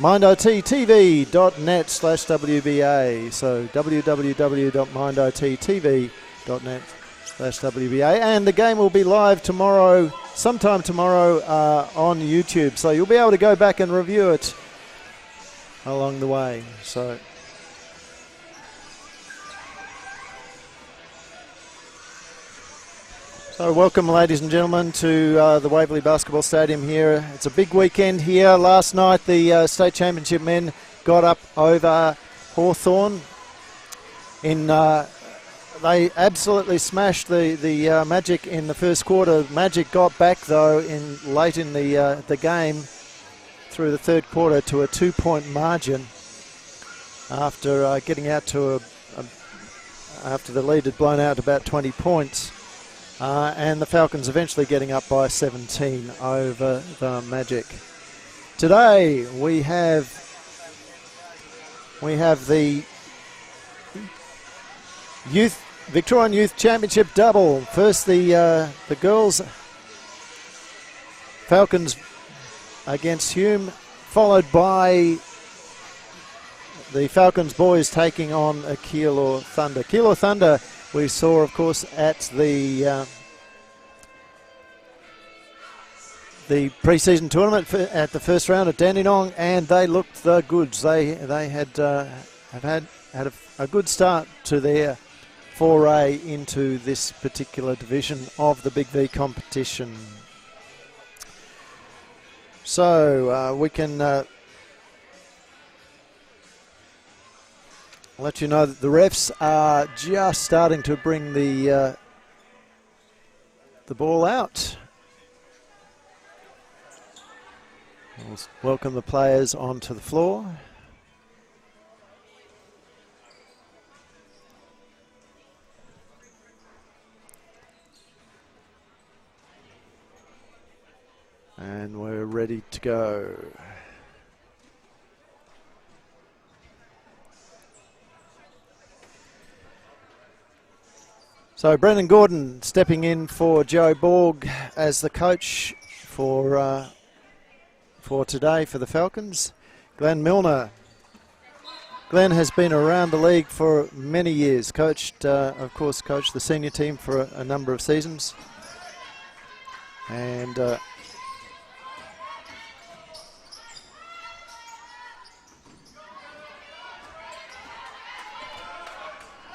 mindottv.net/WBA. So www.mindottv.net/WBA. And the game will be live tomorrow, sometime tomorrow on YouTube. So you'll be able to go back and review it along the way. So welcome, ladies and gentlemen, to the Waverley Basketball Stadium here. It's a big weekend here. Last night, the State Championship men got up over Hawthorn. They absolutely smashed the Magic in the first quarter. Magic got back, though, late in the game through the third quarter to a 2-point margin after getting out to after the lead had blown out to about 20 points. And the Falcons eventually getting up by 17 over the Magic. Today we have the Victorian Youth Championship double. First the girls Falcons against Hume, followed by the Falcons boys taking on Keilor Thunder. Keilor Thunder we saw, of course, at the pre-season tournament at the first round at Dandenong, and they looked the goods. They had a good start to their foray into this particular division of the BigV competition. So we can let you know that the refs are just starting to bring the ball out. We'll welcome the players onto the floor. And we're ready to go. So Brendan Gordon stepping in for Joe Borg as the coach for today for the Falcons. Glenn Milner. Glenn has been around the league for many years. Of course, coached the senior team for a number of seasons. And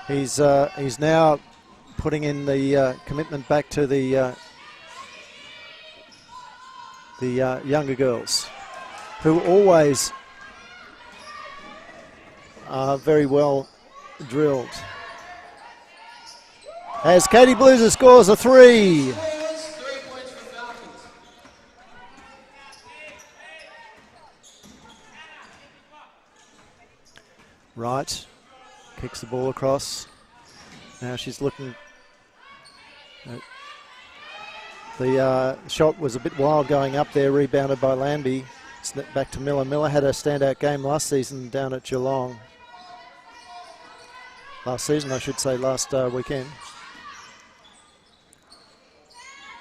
he's now putting in the commitment back to the younger girls, who always are very well drilled. As Katie Blueser scores a 3. Right, kicks the ball across. Now she's looking. The shot was a bit wild going up there, rebounded by Lambie. Back to Miller. Miller had a standout game last season down at Geelong. Last season, I should say, last weekend.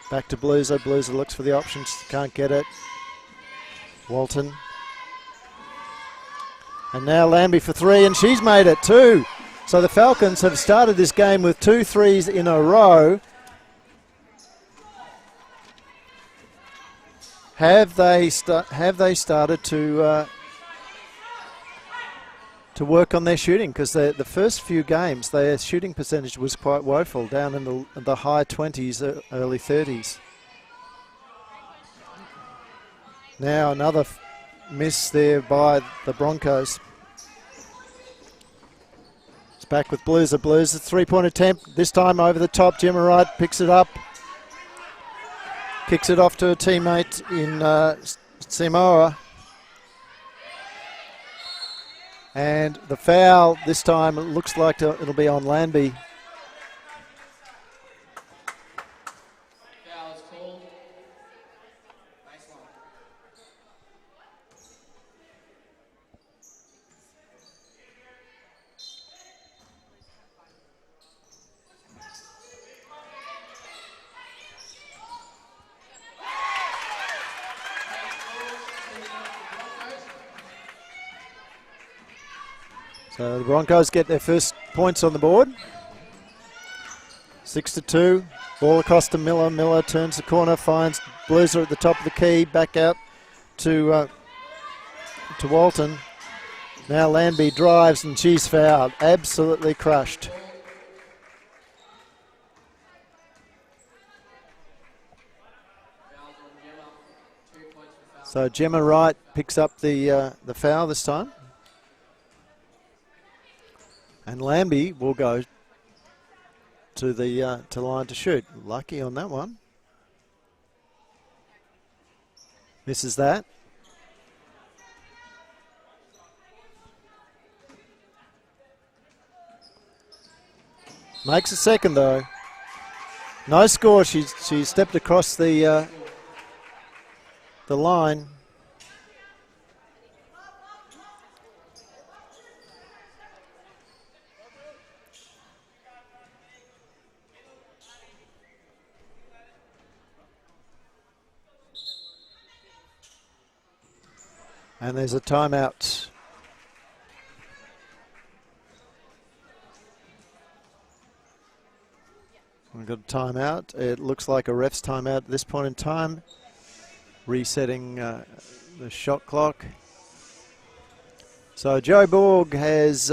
Back to Blueser. Blueser looks for the options, can't get it. Walton. And now Lambie for 3, and she's made it too. So the Falcons have started this game with 2 threes in a row. Have they started to work on their shooting? Because the first few games, their shooting percentage was quite woeful, down in the high 20s, early 30s. Now another miss there by the Broncos. It's back with Blueser. Blueser, 3-point attempt, this time over the top. Gemma Wright picks it up. Kicks it off to a teammate in Simoa. And the foul this time, it looks like it'll be on Lambie. Foul is called. Nice one. So the Broncos get their first points on the board. 6-2. Ball across to Miller. Miller turns the corner, finds Blueser at the top of the key. Back out to Walton. Now Landby drives and she's fouled. Absolutely crushed. So Gemma Wright picks up the foul this time. And Lambie will go to the line to shoot. Lucky on that one. Misses that. Makes a second though. No score. She stepped across the line. And there's a timeout. We've got a timeout. It looks like a ref's timeout at this point in time. Resetting the shot clock. So Joe Borg has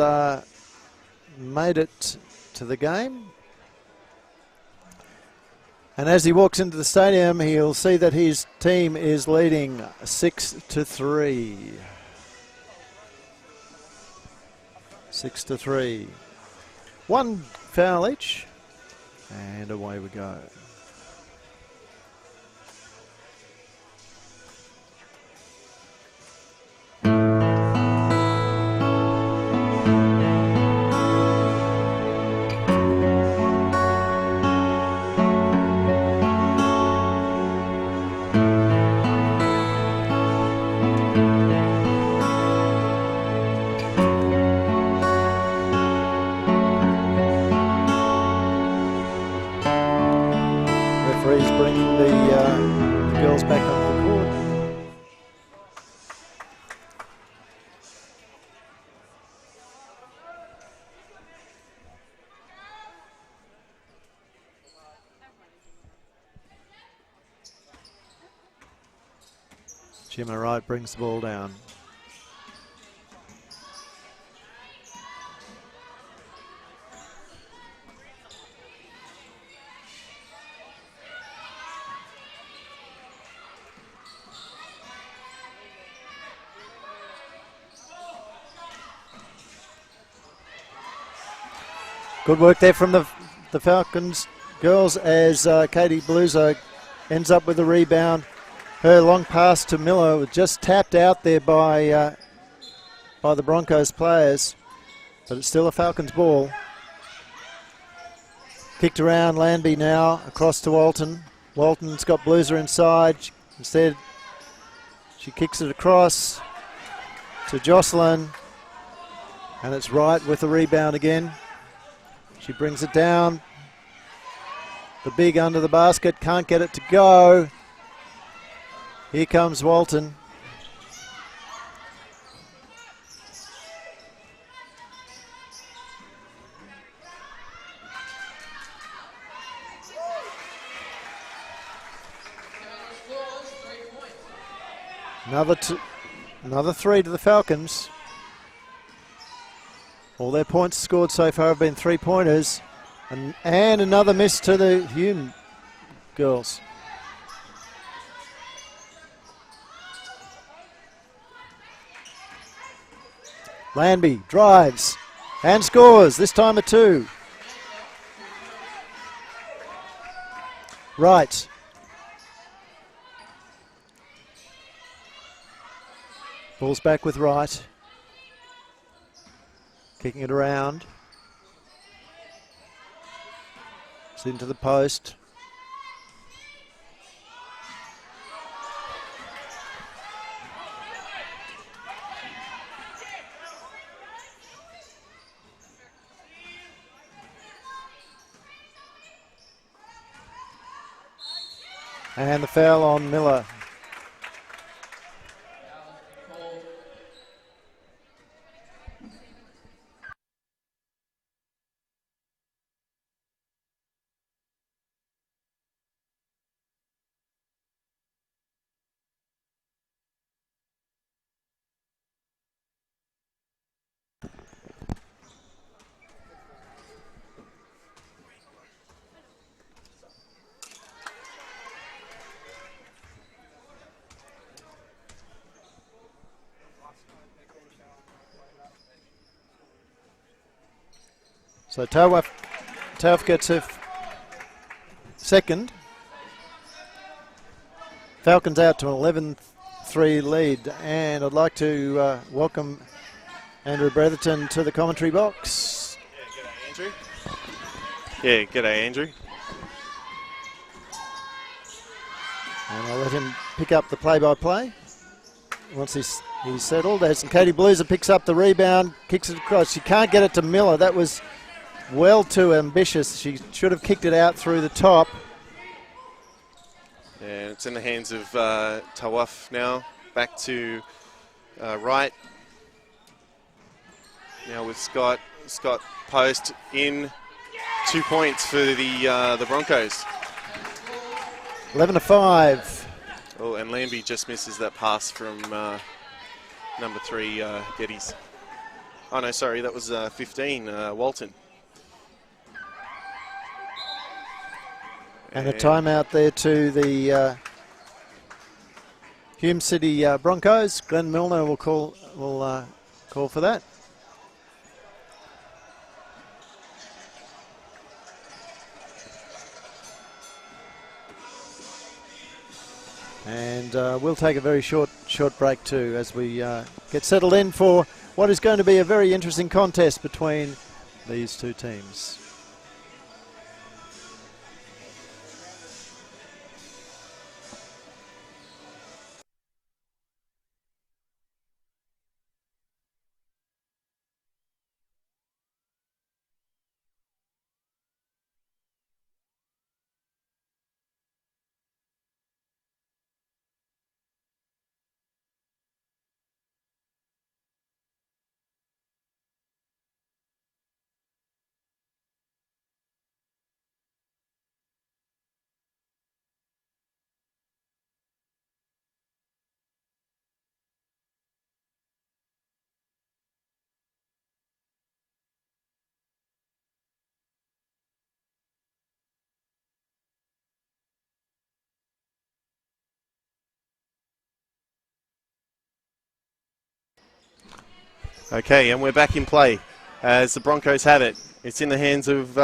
made it to the game. And as he walks into the stadium, he'll see that his team is leading 6-3. 6-3. One foul each. And away we go. Bringing the girls back on the court. Gemma Wright brings the ball down. Good work there from the Falcons girls as Katie Blueser ends up with a rebound. Her long pass to Miller was just tapped out there by the Broncos players, but it's still a Falcons ball. Kicked around, Landby now across to Walton. Walton's got Blueser inside. Instead, she kicks it across to Jocelyn, and it's Wright with the rebound again. She brings it down. The big under the basket, can't get it to go. Here comes Walton. Another three to the Falcons. All their points scored so far have been three-pointers. And another miss to the Hume girls. Landby drives and scores, this time a two. Right. Ball's back with Wright. Kicking it around. It's into the post. And the foul on Miller. So Tauaf gets her second. Falcons out to an 11-3 lead, and I'd like to welcome Andrew Bretherton to the commentary box. Yeah, g'day Andrew. Yeah, g'day Andrew. And I'll let him pick up the play-by-play once he's settled. As Katie Blueser picks up the rebound, kicks it across. She can't get it to Miller. That was well too ambitious. She should have kicked it out through the top. Yeah, it's in the hands of Tawaf now. Back to right. Now with Scott. Scott post in. 2 points for the Broncos. 11-5. Oh, and Lambie just misses that pass from number 3, Geddes. Oh no, sorry, that was 15, Walton. And a timeout there to the Hume City Broncos. Glenn Milner will call for that. And we'll take a very short break too as we get settled in for what is going to be a very interesting contest between these two teams. Okay, and we're back in play as the Broncos have it. It's in the hands of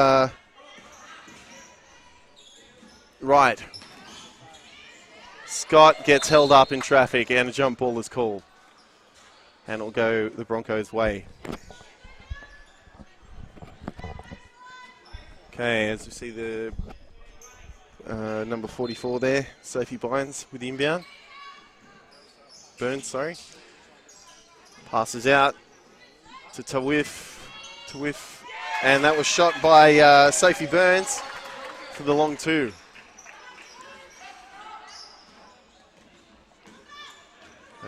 Wright. Scott gets held up in traffic and a jump ball is called. And it'll go the Broncos' way. Okay, as you see the number 44 there, Sophie Bynes with the inbound. Burns, sorry. Passes out to Tawif, and that was shot by Sophie Burns for the long two.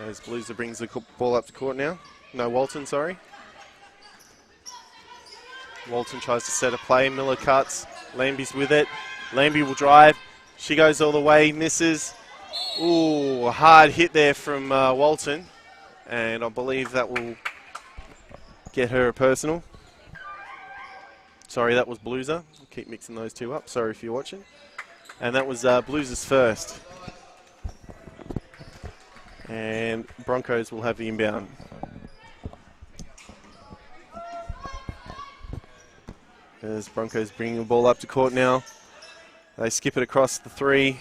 As Blueser brings the ball up to court now. No, Walton, sorry. Walton tries to set a play. Miller cuts. Lambie's with it. Lambie will drive. She goes all the way, misses. Ooh, a hard hit there from Walton. And I believe that will get her a personal. Sorry, that was Blueser. I'll keep mixing those two up. Sorry if you're watching. And that was Blueser's first. And Broncos will have the inbound. As Broncos bringing the ball up to court now. They skip it across the 3.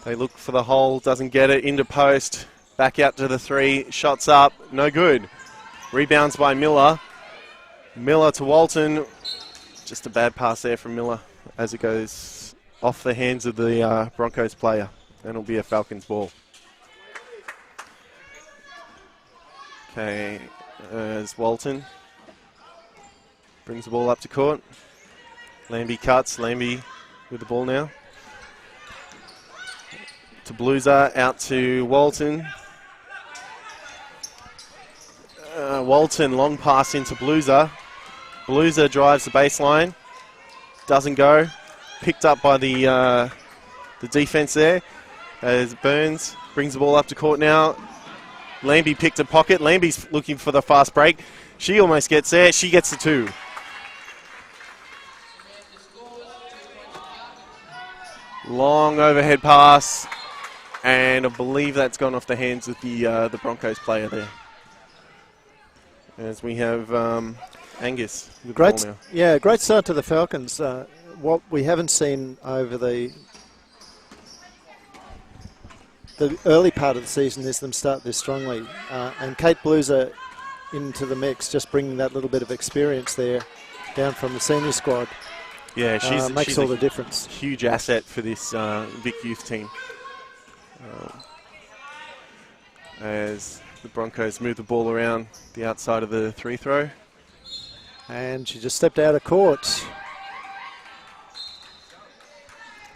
They look for the hole, doesn't get it, into post. Back out to the 3, shots up, no good. Rebounds by Miller. Miller to Walton. Just a bad pass there from Miller as it goes off the hands of the Broncos player. And it'll be a Falcons ball. Okay, as Walton brings the ball up to court. Lambie cuts, Lambie with the ball now. To Blueser, out to Walton. Walton, long pass into Blueser. Blueser drives the baseline. Doesn't go. Picked up by the defense there. As Burns brings the ball up to court now. Lambie picked a pocket. Lambie's looking for the fast break. She almost gets there. She gets the 2. Long overhead pass. And I believe that's gone off the hands of the Broncos player there. As we have Angus with the ball now. Great start to the Falcons. What we haven't seen over the early part of the season is them start this strongly. And Kate Blueser into the mix, just bringing that little bit of experience there down from the senior squad. Yeah, she's all the difference. Huge asset for this Vic youth team. As the Broncos move the ball around the outside of the free throw. And she just stepped out of court.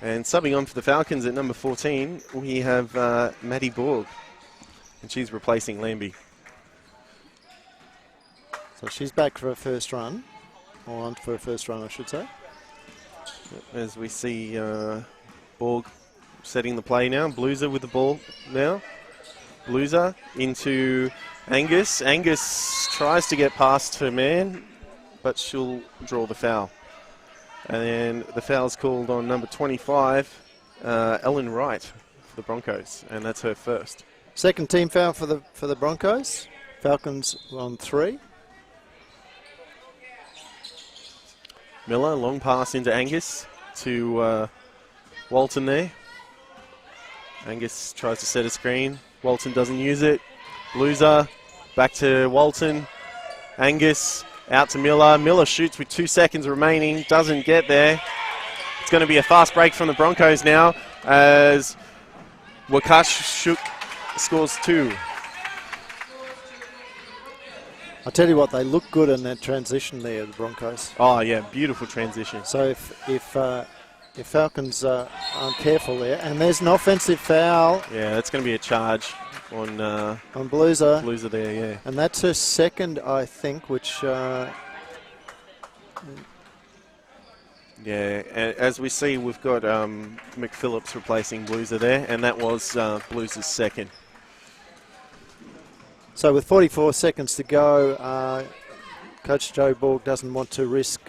And subbing on for the Falcons at number 14, we have Maddie Borg. And she's replacing Lambie. So she's back for her first run. Or on for her first run, I should say. As we see Borg setting the play now. Blueser with the ball now. Blueser into Angus. Angus tries to get past her man, but she'll draw the foul. And then the foul's called on number 25, Ellen Wright for the Broncos, and that's her first. Second team foul for the Broncos. Falcons on 3. Miller, long pass into Angus to Walton there. Angus tries to set a screen. Walton doesn't use it. Blueser back to Walton. Angus out to Miller. Miller shoots with 2 seconds remaining. Doesn't get there. It's going to be a fast break from the Broncos now as Wakashuk scores 2. I'll tell you what, they look good in that transition there, the Broncos. Oh, yeah, beautiful transition. So if Falcons aren't careful there, and there's an offensive foul. Yeah, that's going to be a charge on Blueser. Blueser there, yeah. And that's her second, I think, which... Yeah, as we see, we've got McPhillips replacing Blueser there, and that was Blueser's second. So with 44 seconds to go, Coach Joe Borg doesn't want to risk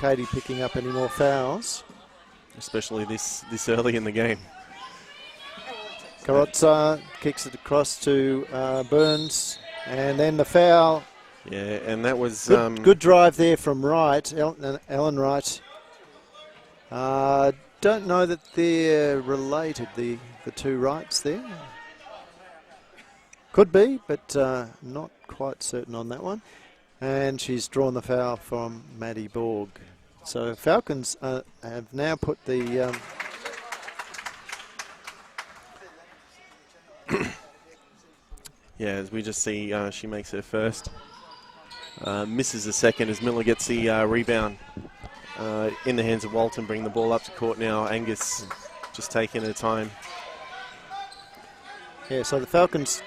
Katie picking up any more fouls. Especially this early in the game. Carrozza kicks it across to Burns, and then the foul. Yeah, and that was... Good drive there from Wright, Ellen Wright. Don't know that they're related, the two Wrights there. Could be, but not quite certain on that one. And she's drawn the foul from Maddie Borg. So Falcons have now put the... yeah, as we just see, she makes her first. Misses a second as Miller gets the rebound in the hands of Walton, bring the ball up to court now. Angus just taking her time. Yeah, so the Falcons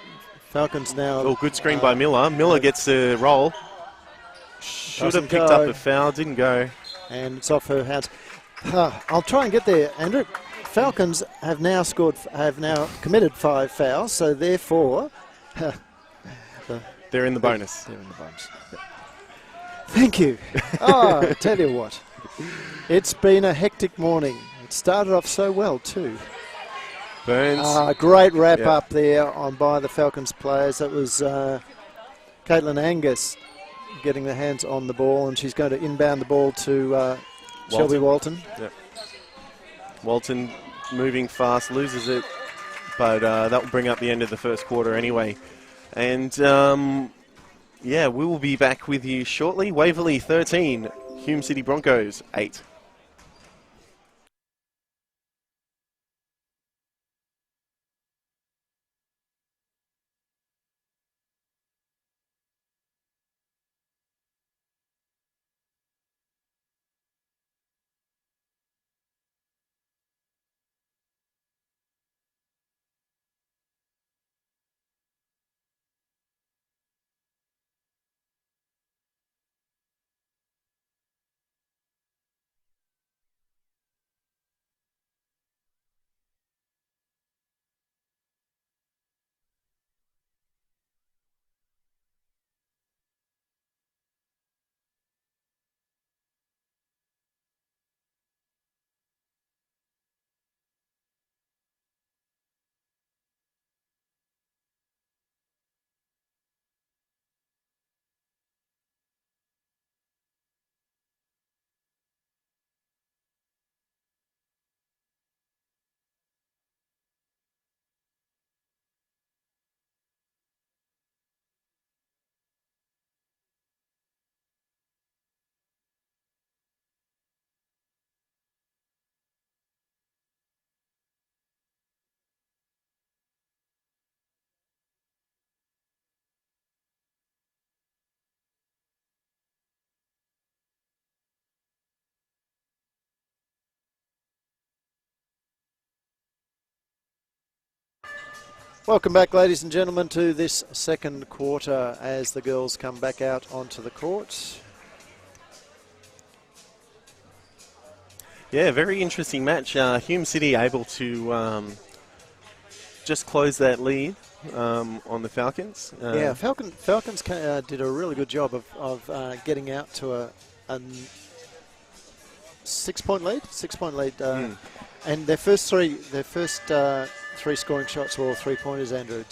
now... Oh, good screen by Miller. Miller gets the roll. Should have picked up a foul, didn't go. And it's off her hands. I'll try and get there, Andrew. Falcons have now committed 5 fouls, so therefore... they're in the bonus. They're in the bonus. Thank you. Oh, I tell you what. It's been a hectic morning. It started off so well too. Burns. Great wrap up there by the Falcons players. That was Caitlin Angus getting the hands on the ball, and she's going to inbound the ball to Shelby Walton. Yep. Walton moving fast, loses it, but that will bring up the end of the first quarter anyway. And yeah, we will be back with you shortly. Waverley 13, Hume City Broncos 8. Welcome back, ladies and gentlemen, to this second quarter as the girls come back out onto the court. Yeah, very interesting match. Hume City able to just close that lead on the Falcons. Yeah, Falcons did a really good job of getting out to a 6-point lead. 6-point lead, and their first three scoring shots were all 3-pointers, Andrew.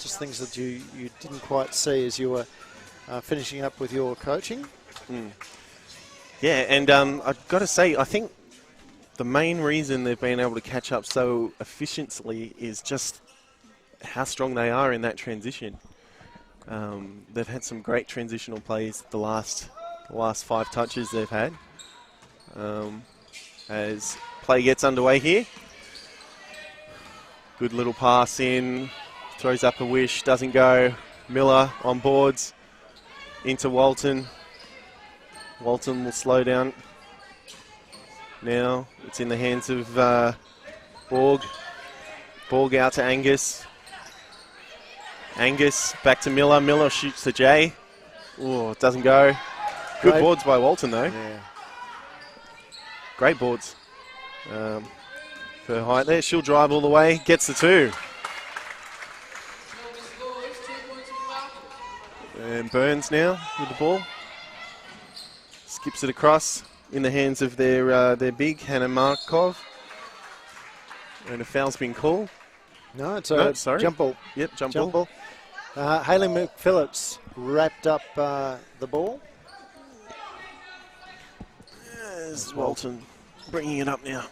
Just things that you didn't quite see as you were finishing up with your coaching. Yeah, and I've got to say, I think the main reason they've been able to catch up so efficiently is just how strong they are in that transition. They've had some great transitional plays the last 5 touches they've had. As play gets underway here. Good little pass in, throws up a wish, doesn't go. Miller on boards, into Walton. Walton will slow down. Now it's in the hands of Borg. Borg out to Angus. Angus back to Miller. Miller shoots to Jay. Oh, it doesn't go. Good boards by Walton though. Yeah. Great boards. Her height there. She'll drive all the way. Gets the 2. And Burns now with the ball. Skips it across in the hands of their big, Hannah Markov. And a foul's been called. No, it's a jump ball. Yep, jump ball. Hayley McPhillips wrapped up the ball. There's Walton bringing it up now.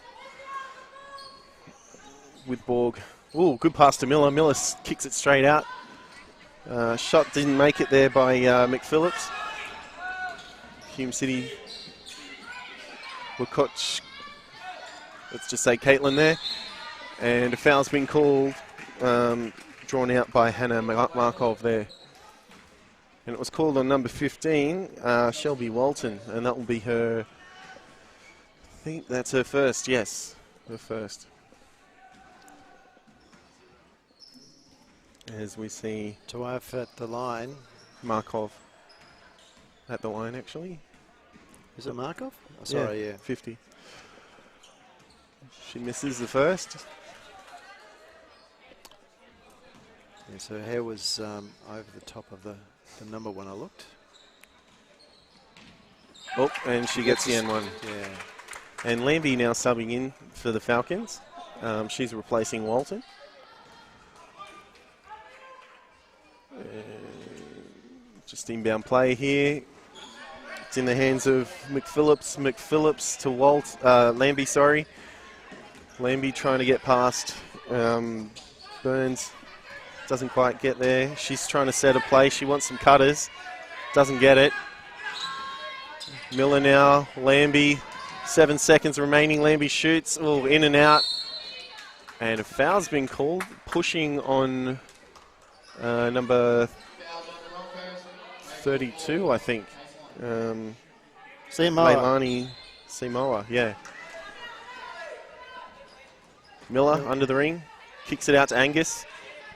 With Borg. Ooh, good pass to Miller. Miller kicks it straight out. Shot didn't make it there by McPhillips. Hume City were caught. Let's just say Caitlin there. And a foul's been called, drawn out by Hannah Markov there. And it was called on number 15, Shelby Walton. And that will be her, I think that's her first, yes, her first. As we see Tuaf at the line. Markov at the line, actually. Is it Markov? Oh, sorry, yeah. 50. She misses the first. Yes, her hair was over the top of the number when I looked. Oh, and she gets the N1. Yeah. And Lambie now subbing in for the Falcons. She's replacing Walton. Just inbound play here. It's in the hands of McPhillips. McPhillips to Lambie, sorry. Lambie trying to get past Burns. Doesn't quite get there. She's trying to set a play. She wants some cutters. Doesn't get it. Miller now. Lambie. 7 seconds remaining. Lambie shoots. Oh, in and out. And a foul's been called. Pushing on number 32, I think. Leilani Simoa, yeah. Miller under the ring. Kicks it out to Angus.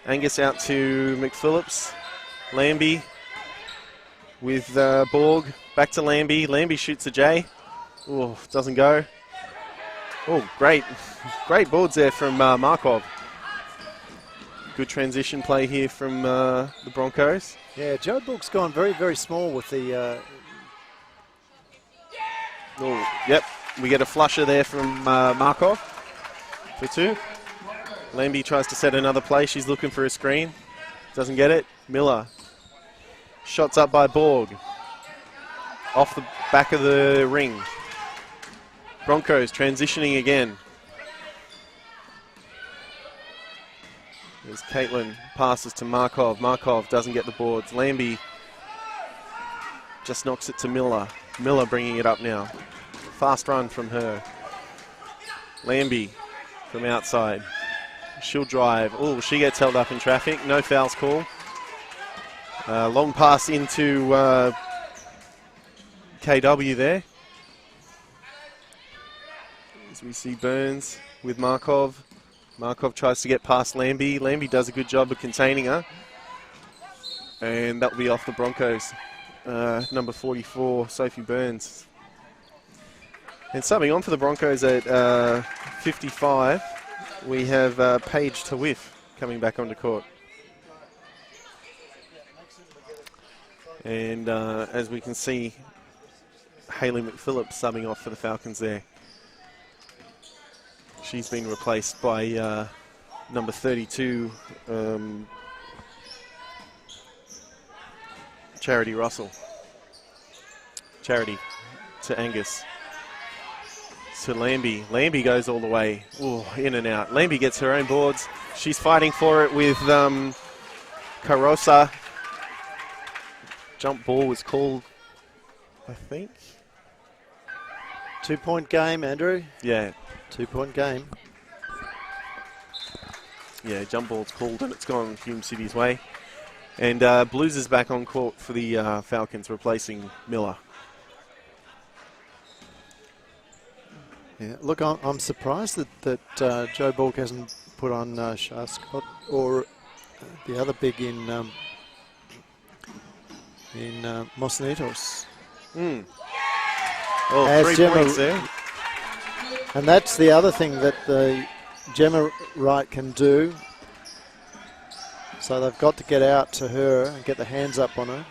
Angus out to McPhillips. Lambie with Borg. Back to Lambie. Lambie shoots a J. Oh, doesn't go. Oh, great. Great boards there from Markov. Good transition play here from the Broncos. Yeah, Joe Book's gone very, very small with the... Oh, yep. We get a flusher there from Markov for 2. Lambie tries to set another play. She's looking for a screen. Doesn't get it. Miller. Shots up by Borg. Off the back of the ring. Broncos transitioning again. There's Caitlin, passes to Markov. Markov doesn't get the boards. Lambie just knocks it to Miller. Miller bringing it up now. Fast run from her. Lambie from outside. She'll drive. Oh, she gets held up in traffic. No fouls call. Long pass into KW there. As we see Burns with Markov. Markov tries to get past Lambie. Lambie does a good job of containing her. And that will be off the Broncos. Number 44, Sophie Burns. And subbing on for the Broncos at 55, we have Paige Tawif coming back onto court. And as we can see, Hayley McPhillips subbing off for the Falcons there. She's been replaced by number 32, Charity Russell. Charity to Angus. To Lambie. Lambie goes all the way. Ooh, in and out. Lambie gets her own boards. She's fighting for it with Carosa. Jump ball was called, I think. 2-point game, Andrew. Yeah. 2-point game. Yeah, jump ball's called and it's gone Hume City's way. And Blues is back on court for the Falcons, replacing Miller. Yeah, look, I'm surprised that Joe Bork hasn't put on Shah Scott or the other big in Mosnitos. Oh, As 3 Gemma, points there. And that's the other thing that the Gemma Wright can do. So they've got to get out to her and get the hands up on her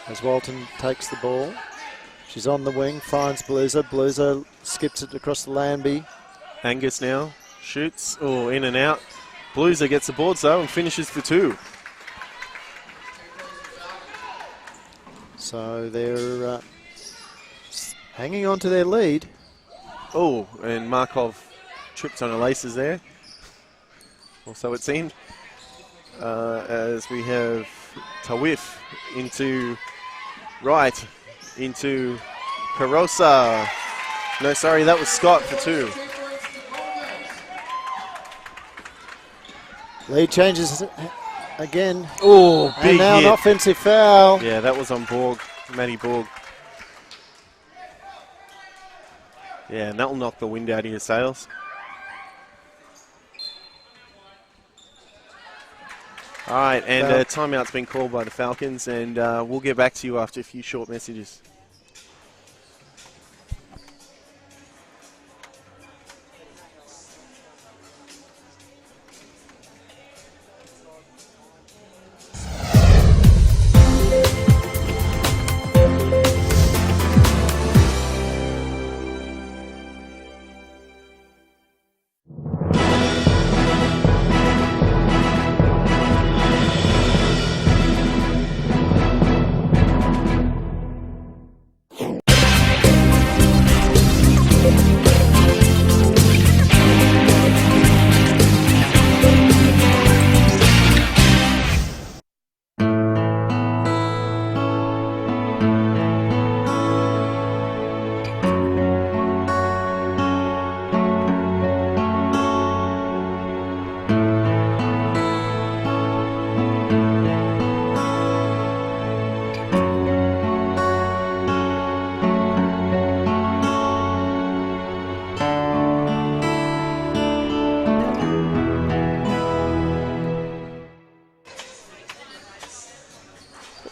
as Walton takes the ball. She's on the wing, finds Blueser. Blueser skips it across the Lambie. Angus now shoots. Oh, in and out. Blueser gets the boards though and finishes for 2. So they're hanging on to their lead. Oh, and Markov tripped on her laces there. Or so it seemed. As we have Tawif into Wright, into Carosa. No, sorry, that was Scott for 2. Lead changes again. Oh, big and now hit. an offensive foul. Yeah, that was on Borg, Maddie Borg. Yeah, and that will knock the wind out of your sails. All right, and timeout's been called by the Falcons, and we'll get back to you after a few short messages.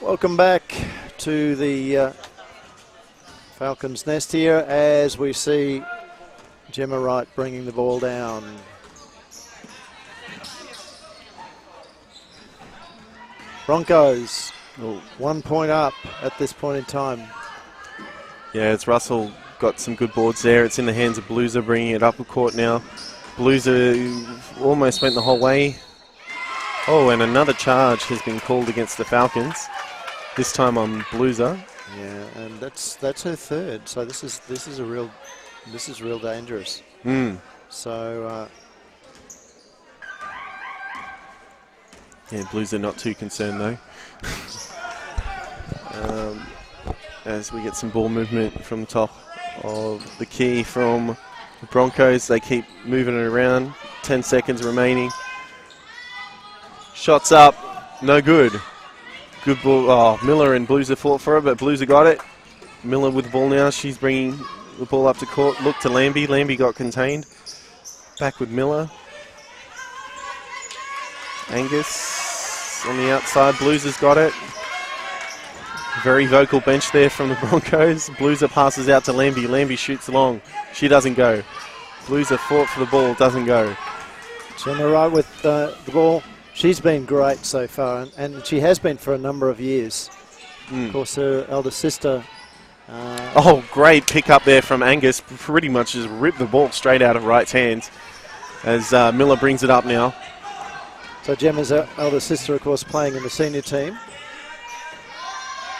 Welcome back to the Falcons' nest here as we see Gemma Wright bringing the ball down. Broncos 1 point up at this point in time. Yeah, it's Russell got some good boards there. It's in the hands of Blueser, bringing it up the court now. Blueser almost went the whole way. Oh, and another charge has been called against the Falcons. This time on Blueser. Yeah, and that's her third. So this is real dangerous. So yeah, Blueser not too concerned though. As we get some ball movement from the top of the key from the Broncos, they keep moving it around. 10 seconds remaining. Shots up, no good. Good ball. Oh, Miller and Blueser fought for it, but Blueser got it. Miller with the ball now. She's bringing the ball up to court. Look to Lambie. Lambie got contained. Back with Miller. Angus on the outside. Blues has got it. Very vocal bench there from the Broncos. Blueser passes out to Lambie. Lambie shoots long. She doesn't go. Blueser fought for the ball. Doesn't go. Gemma right with the ball. She's been great so far, and she has been for a number of years. Of course, her elder sister. Oh, great pick up there from Angus. Pretty much just ripped the ball straight out of Wright's hands as Miller brings it up now. So Gemma's elder sister, of course, playing in the senior team.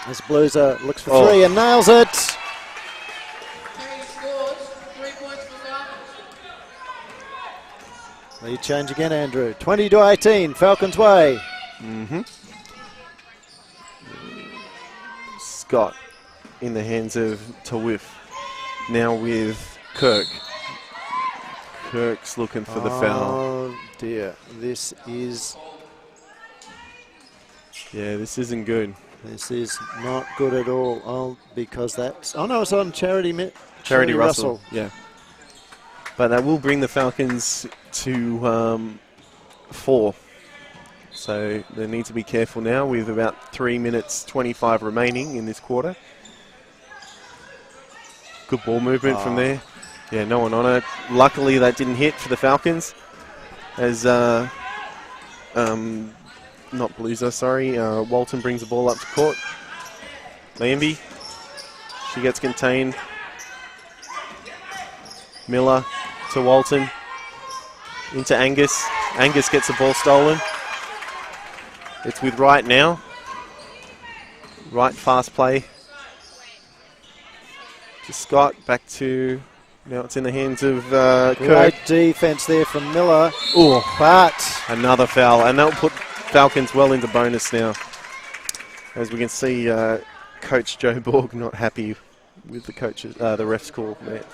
As Blueser looks for three and nails it. Terry scores 3 points for Falcons. Lead change again, Andrew. 20-18, Falcons way. Scott in the hands of Tawif. Now with Kirk. Kirk's looking for the foul. Oh dear, this is... Yeah, this isn't good. This is not good at all. Oh, because that's... Oh no, it's on Charity Russell. Yeah. But that will bring the Falcons to 4. So they need to be careful now with about 3 minutes 25 remaining in this quarter. Good ball movement from there. Yeah, no one on it. Luckily that didn't hit for the Falcons. As, not Blueser, sorry. Walton brings the ball up to court. Lambie. She gets contained. Miller to Walton. Into Angus. Angus gets the ball stolen. It's with Wright now. Wright fast play. To Scott, back to... Now it's in the hands of Kirk. Great defense there from Miller. Ooh, But... another foul. And that'll put Falcons well into bonus now. As we can see, Coach Joe Borg not happy with the coaches, the ref's call there.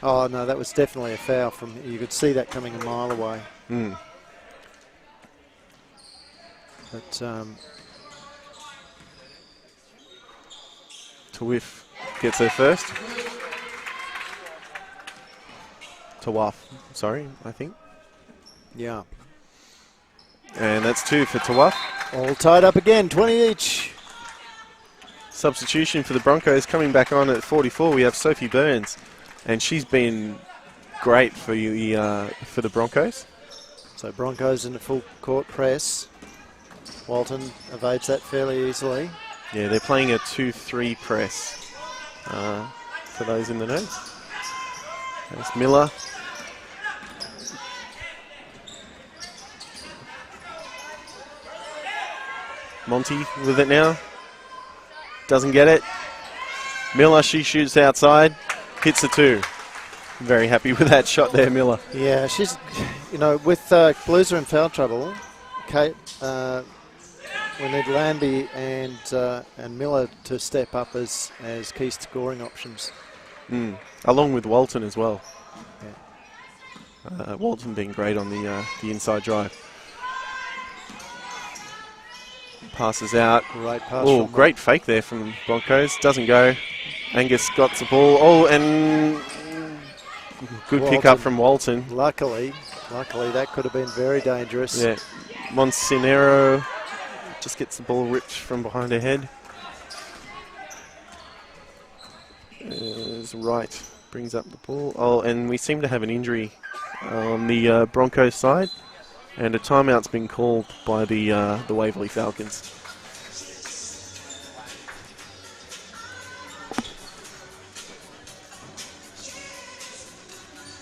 Oh no, that was definitely a foul. From you could see that coming a mile away. But Tawif gets her first. Tawaf, sorry, I think. yeah, And that's 2 for Tawaf. all tied up again, 20 each. Substitution for the Broncos coming back on at 44. We have Sophie Burns, and she's been great for the Broncos. So Broncos in the full court press. Walton evades that fairly easily. Yeah, they're playing a 2-3 press. For those in the know. There's Miller. Monty with it now. Doesn't get it. Miller, she shoots outside. Hits the 2. Very happy with that shot there, Miller. Yeah, she's, with Blueser in foul trouble, Kate, we need Lambie and Miller to step up as key scoring options. Along with Walton as well. Yeah. Walton being great on the inside drive. Passes out. Great pass. Oh, great fake there from Broncos. Doesn't go. Angus got the ball. Oh, and good pick up from Walton. Luckily, that could have been very dangerous. Yeah. Monsinero just gets the ball ripped from behind her head. Is Wright brings up the ball. Oh, and we seem to have an injury on the Broncos side. And a timeout's been called by the Waverley Falcons.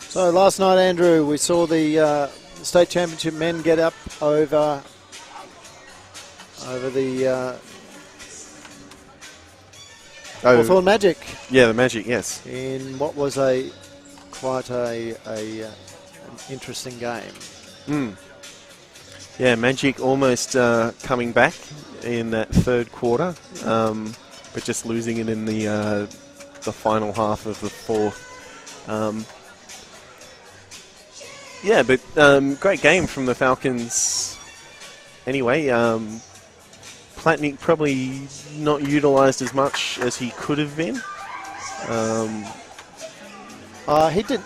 So last night, Andrew, we saw the state championship men get up over the Hawthorn Magic. Yeah, the Magic, yes. In what was quite an interesting game. Yeah, Magic almost coming back in that third quarter, but just losing it in the final half of the fourth. Yeah, but great game from the Falcons. Anyway, Platnik probably not utilised as much as he could have been. He did.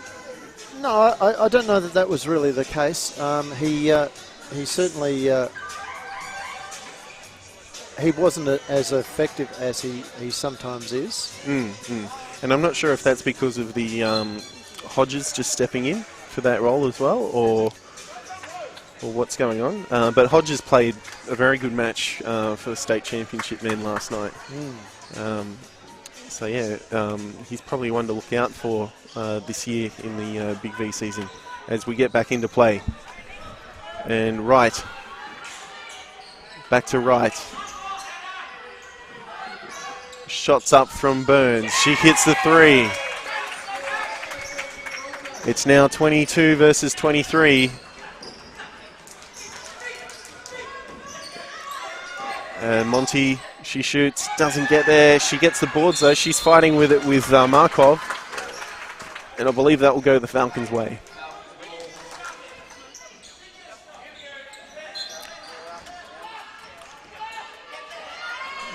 No, I don't know that was really the case. he certainly he wasn't as effective as he sometimes is. And I'm not sure if that's because of the Hodges just stepping in for that role as well, or what's going on. But Hodges played a very good match for the state championship men last night. So yeah, he's probably one to look out for this year in the Big V season as we get back into play. And Wright, back to Wright. Shots up from Burns. She hits the 3. It's now 22 versus 23. And Monty, she shoots, doesn't get there. She gets the boards though. She's fighting with it with Markov. And I believe that will go the Falcons' way.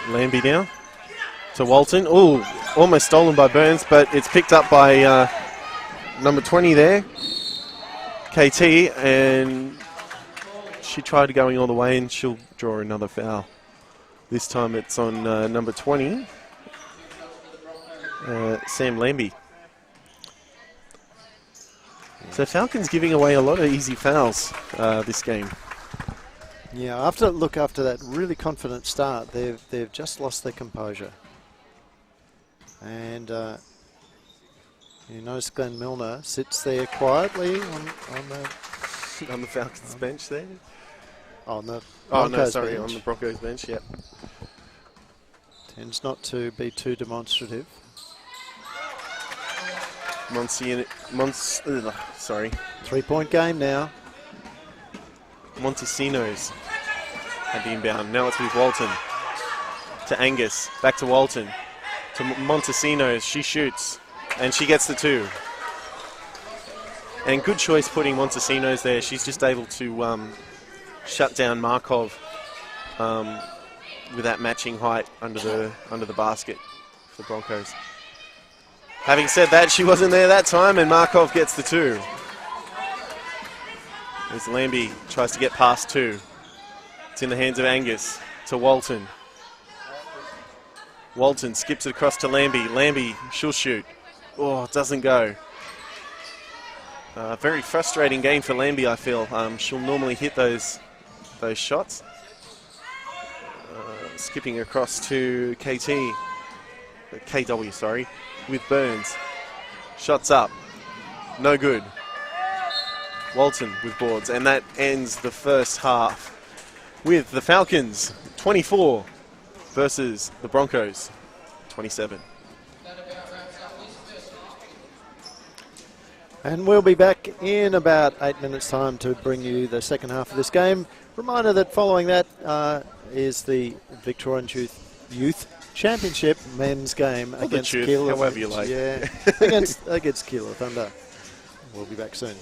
Lambie now to Walton. Oh, almost stolen by Burns, but it's picked up by number 20 there, KT, and she tried going all the way and she'll draw another foul. This time it's on number 20, Sam Lambie. So Falcons giving away a lot of easy fouls this game. Yeah, after that really confident start, they've just lost their composure. And you notice Glenn Milner sits there quietly on On the Falcons bench there. On the Broncos bench. on the Broncos bench, yep. Tends not to be too demonstrative. Sorry. 3-point game now. Montesinos had the inbound. Now it's with Walton. To Angus. Back to Walton. To Montesinos. She shoots. And she gets the 2. And good choice putting Montesinos there. She's just able to shut down Markov with that matching height under the basket for the Broncos. Having said that, she wasn't there that time, and Markov gets the 2. As Lambie tries to get past 2. It's in the hands of Angus to Walton. Walton skips it across to Lambie. Lambie, she'll shoot. Oh, it doesn't go. Very frustrating game for Lambie, I feel. She'll normally hit those shots. Skipping across to KW, sorry, with Burns. Shots up. No good. Walton with boards, and that ends the first half with the Falcons 24 versus the Broncos 27. And we'll be back in about 8 minutes' time to bring you the second half of this game. Reminder that following that is the Victorian Youth Championship men's game against Keilor. However you like. Yeah, against Keilor Thunder. We'll be back soon.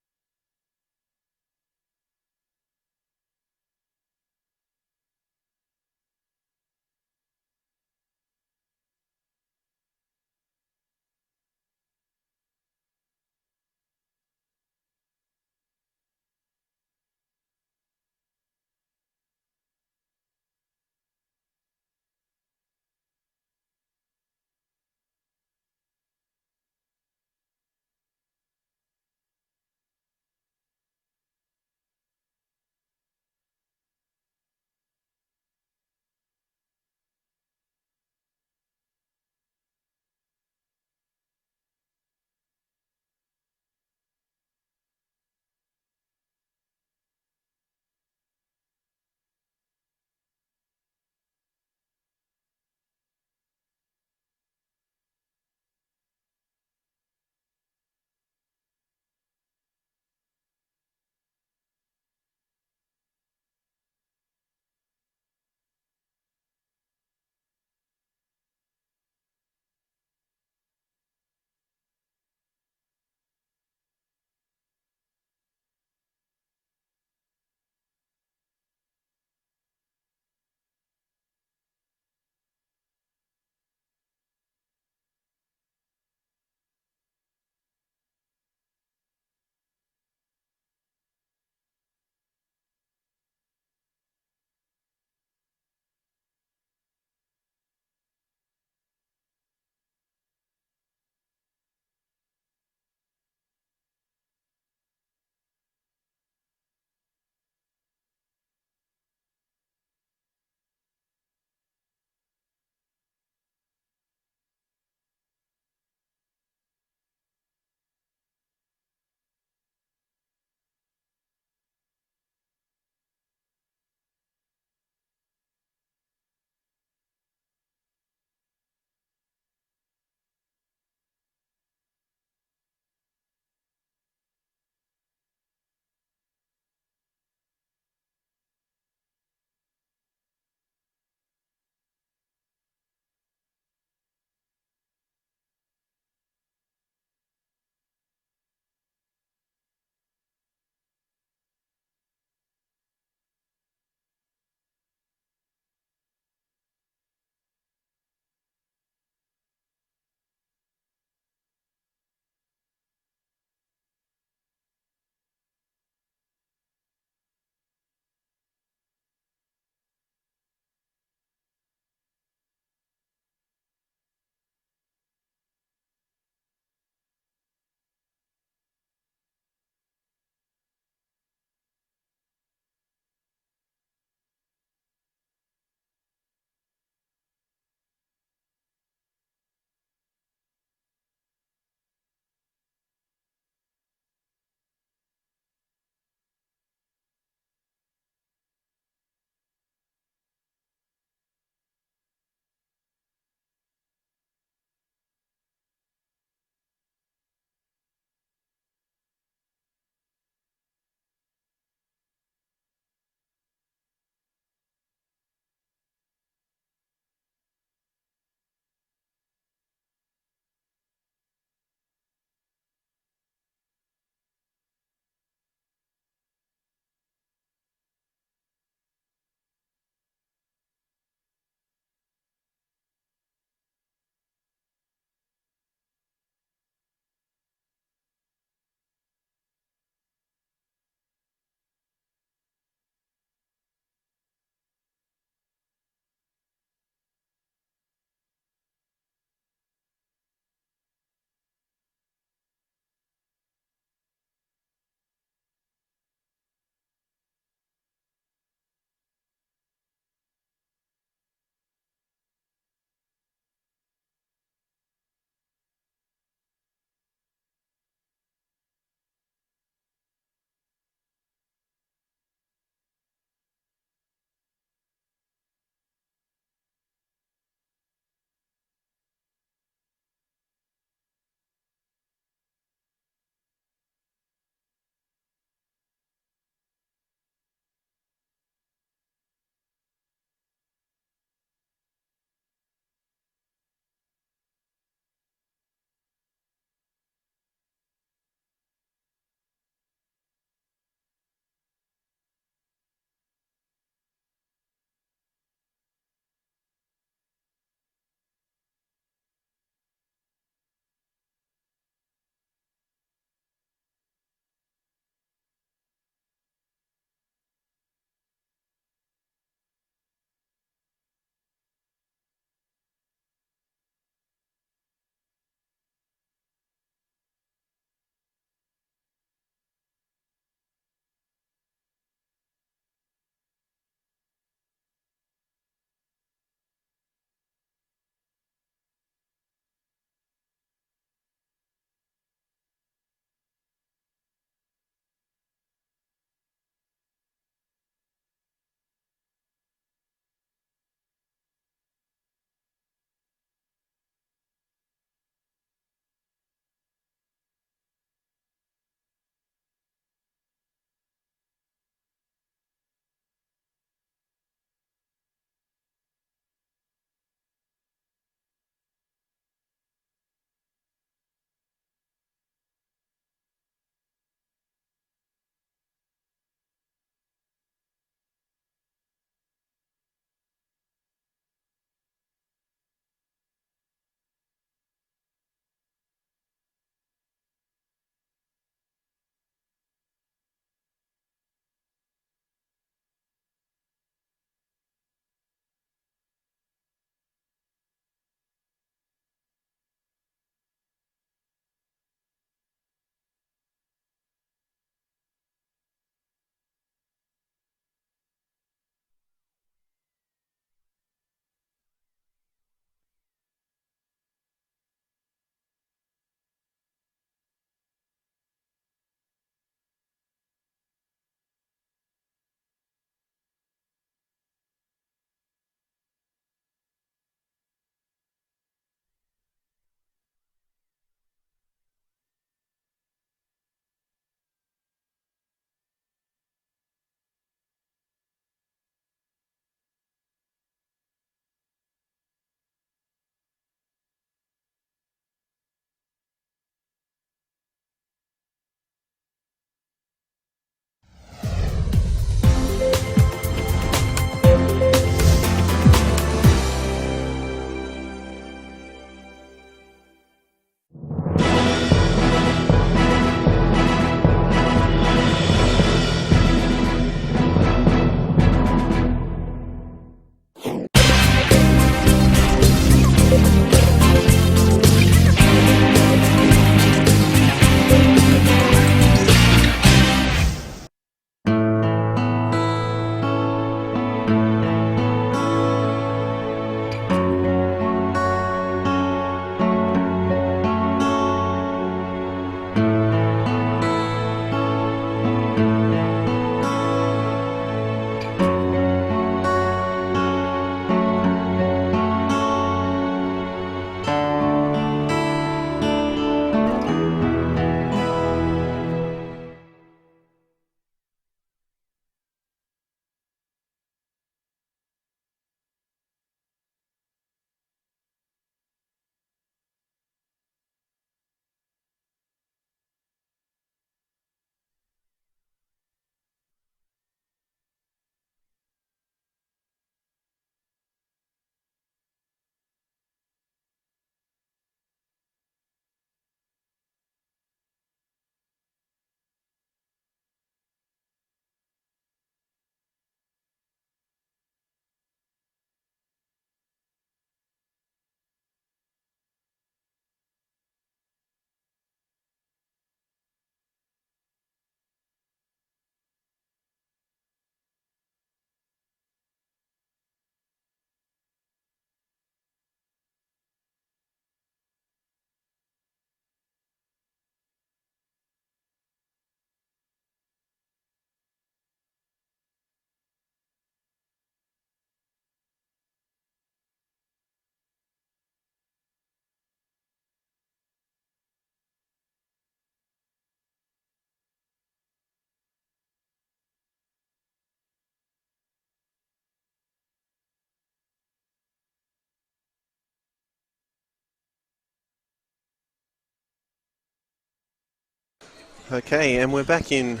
Okay, and we're back in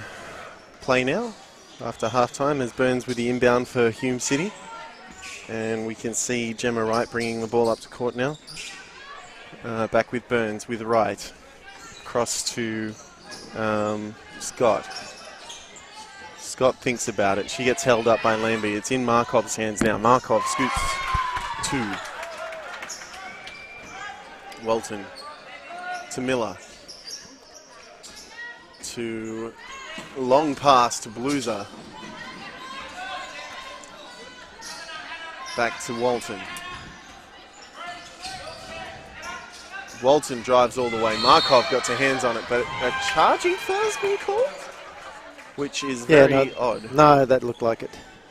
play now after half-time as Burns with the inbound for Hume City. And we can see Gemma Wright bringing the ball up to court now. Back with Burns with Wright. Cross to Scott. Scott thinks about it. She gets held up by Lambie. It's in Markov's hands now. Markov scoots 2. Walton to Miller. To long pass to Blueser. Back to Walton. Walton drives all the way. Markov got her hands on it, but a charging foul's been called, which is very odd. No, that looked like it.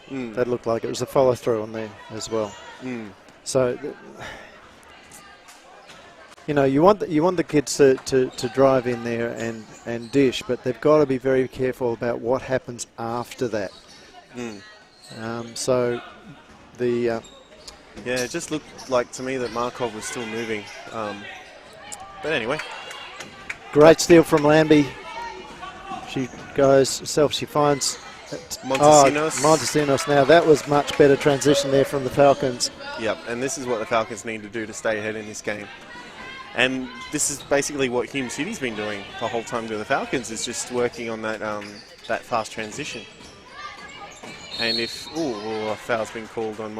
That looked like it. It was a follow through on there as well. So, you know, you want the kids to drive in there and dish, but they've got to be very careful about what happens after that. So the it just looked like to me that Markov was still moving. But anyway, great steal from Lambie. She goes herself. She finds Montesinos. Now that was much better transition there from the Falcons. Yep, and this is what the Falcons need to do to stay ahead in this game. And this is basically what Hume City's been doing the whole time to the Falcons, is just working on that that fast transition. And if a foul's been called on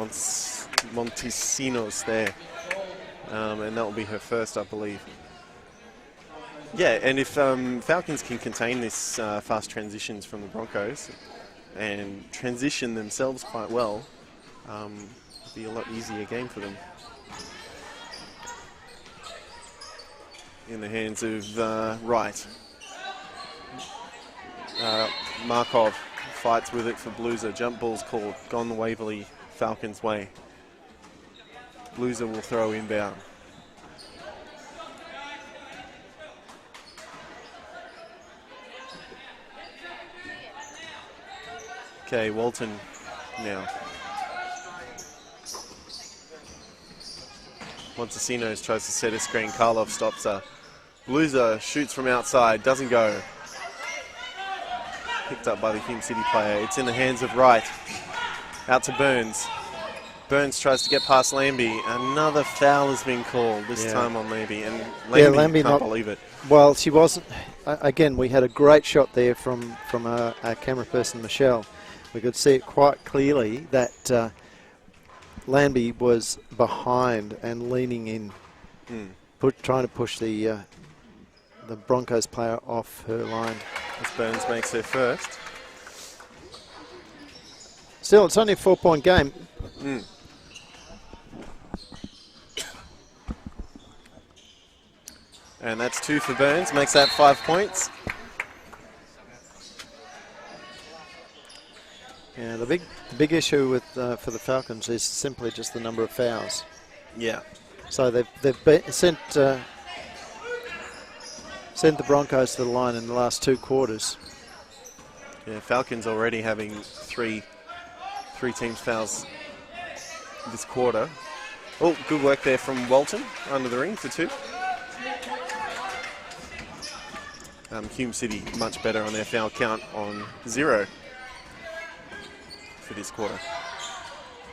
Montesinos there, and that will be her first, I believe. Yeah, and if Falcons can contain this fast transitions from the Broncos and transition themselves quite well, it'll be a lot easier game for them. In the hands of Wright. Markov fights with it for Blueser. Jump ball's called. Gone the Waverley Falcons' way. Blueser will throw inbound. Okay, Walton now. Montesinos tries to set a screen. Karlov stops her. Blueser shoots from outside. Doesn't go. Picked up by the Hume City player. It's in the hands of Wright. Out to Burns. Burns tries to get past Lambie. Another foul has been called, this time on Lambie. And Lambie can't believe it. Well, she wasn't. Again, we had a great shot there from our camera person, Michelle. We could see it quite clearly that Lambie was behind and leaning in, trying to push the Broncos player off her line. As Burns makes her first. Still, it's only a 4-point game. And that's 2 for Burns, makes that 5 points. Yeah, the big issue with for the Falcons is simply just the number of fouls. Yeah. So they've sent the Broncos to the line in the last 2 quarters. Yeah, Falcons already having three teams fouls this quarter. Oh, good work there from Walton under the ring for 2. Hume City much better on their foul count on 0 for this quarter.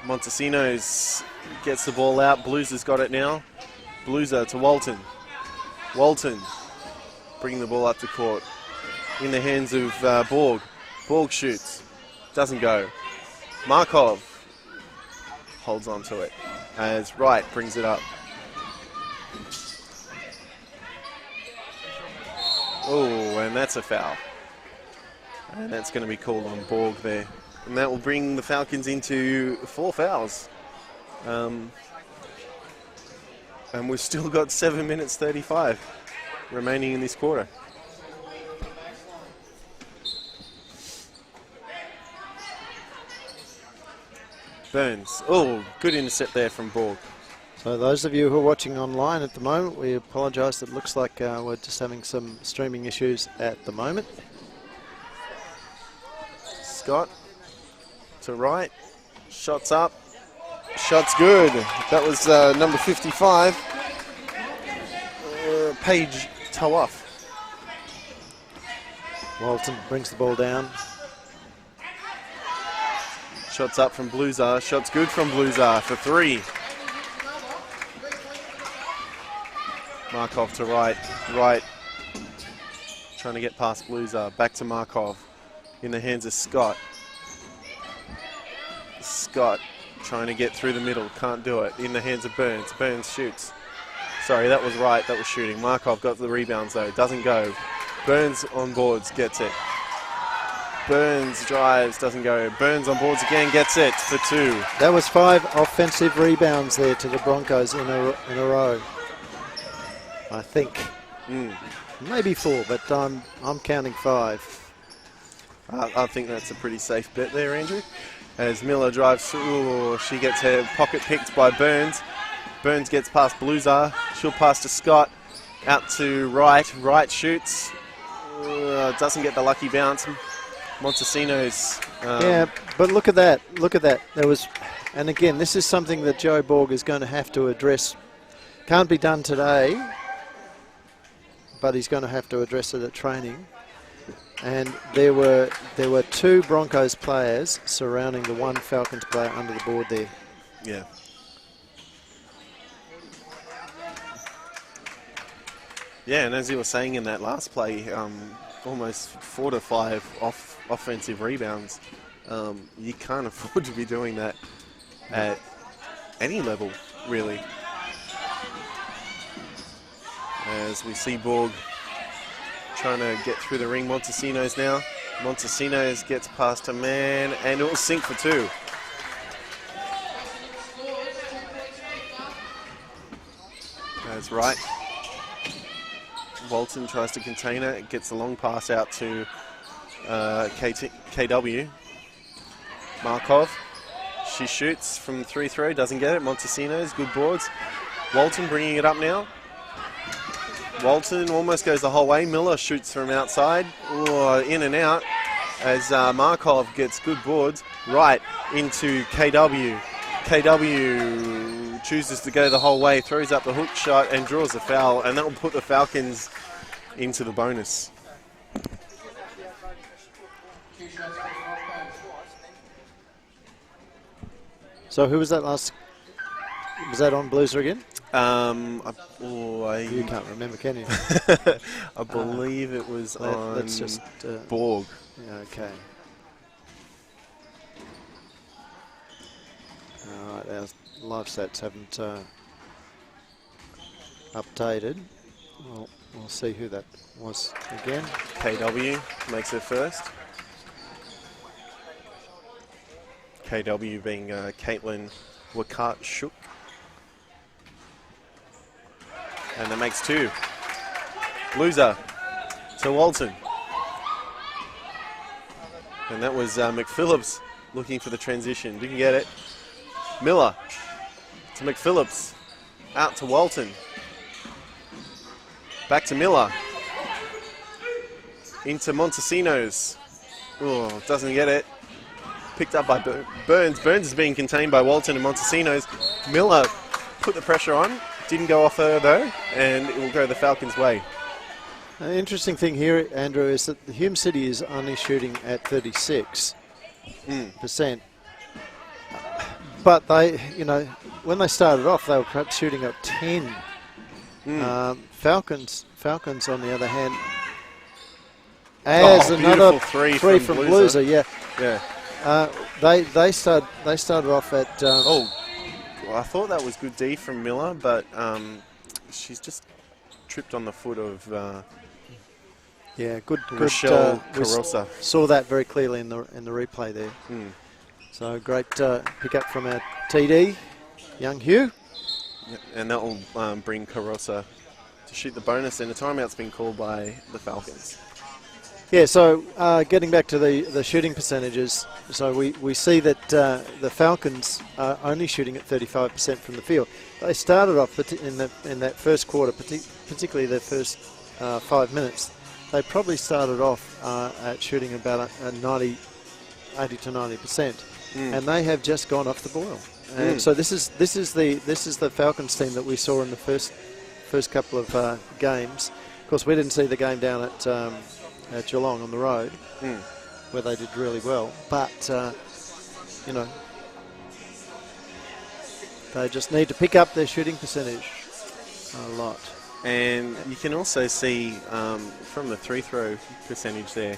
Montesinos gets the ball out. Blueser's got it now. Blueser to Walton. Walton bringing the ball up to court. In the hands of Borg. Borg shoots. Doesn't go. Markov holds on to it as Wright brings it up. Oh, and that's a foul. And that's going to be called on Borg there. And that will bring the Falcons into 4 fouls. And we've still got 7 minutes 35 remaining in this quarter. Burns. Oh, good intercept there from Borg. So those of you who are watching online at the moment, we apologise. It looks like we're just having some streaming issues at the moment. Scott to Wright. Shots up. Shots good. That was number 55. Paige Tawaf. Walton brings the ball down. Shots up from Blueser. Shots good from Blueser for 3. Markov to right. Right. Trying to get past Blueser. Back to Markov. In the hands of Scott. Scott trying to get through the middle. Can't do it. In the hands of Burns. Burns shoots. Sorry, that was right. That was shooting. Markov got the rebounds though. Doesn't go. Burns on boards. Gets it. Burns drives, doesn't go. Burns on boards again, gets it for 2. That was 5 offensive rebounds there to the Broncos in a row. I think. Maybe 4, but I'm counting 5. I think that's a pretty safe bet there, Andrew. As Miller drives through, she gets her pocket picked by Burns. Burns gets past Blueser. She'll pass to Scott. Out to right. Right shoots. Doesn't get the lucky bounce. Montesino's. Yeah, but look at that. Look at that. There was, and again, this is something that Joe Borg is going to have to address. Can't be done today, but he's going to have to address it at training. And there were 2 Broncos players surrounding the 1 Falcons player under the board there. Yeah. Yeah, and as you were saying in that last play, almost 4 to 5 offensive rebounds. You can't afford to be doing that at any level, really. As we see Borg trying to get through the ring. Montesinos now. Montesinos gets past a man, and it will sink for 2. That's right. Walton tries to contain it, gets a long pass out to KW. Markov, she shoots from 3-3, doesn't get it. Montesinos, good boards. Walton bringing it up now. Walton almost goes the whole way. Miller shoots from outside, in and out, as Markov gets good boards. Right into KW. KW chooses to go the whole way, throws up the hook shot and draws a foul, and that will put the Falcons into the bonus. So who was that last? Was that on Blueser again? You can't remember, can you? I believe it was on let's just, Borg. Yeah, okay. All right, our live stats haven't updated. Well, we'll see who that was again. KW makes it first. KW being Caitlin Wakart-Shook. And that makes 2. Blueser to Walton. And that was McPhillips looking for the transition. Didn't get it. Miller to McPhillips. Out to Walton. Back to Miller. Into Montesinos. Oh, doesn't get it. Picked up by Burns. Burns is being contained by Walton and Montesinos. Miller put the pressure on. Didn't go off her though, and it will go the Falcons' way. The interesting thing here, Andrew, is that the Hume City is only shooting at 36%. But they, when they started off, they were perhaps shooting at 10. Falcons, on the other hand, as another three from Blueser. Yeah. They started off at. Well, I thought that was good D from Miller, but she's just tripped on the foot of good Rochelle Carosa. Saw that very clearly in the replay there. So great pick up from our TD, young Hugh. And that will bring Carosa to shoot the bonus, and the timeout's been called by the Falcons. Yeah, so getting back to the shooting percentages, so we see that the Falcons are only shooting at 35% from the field. They started off in that first quarter, particularly their first 5 minutes, they probably started off at shooting about 80 to 90%, and they have just gone off the boil. And so this is the Falcons team that we saw in the first couple of games. Of course, we didn't see the game down at at Geelong on the road, where they did really well. But, you know, they just need to pick up their shooting percentage a lot. And you can also see from the free throw percentage there,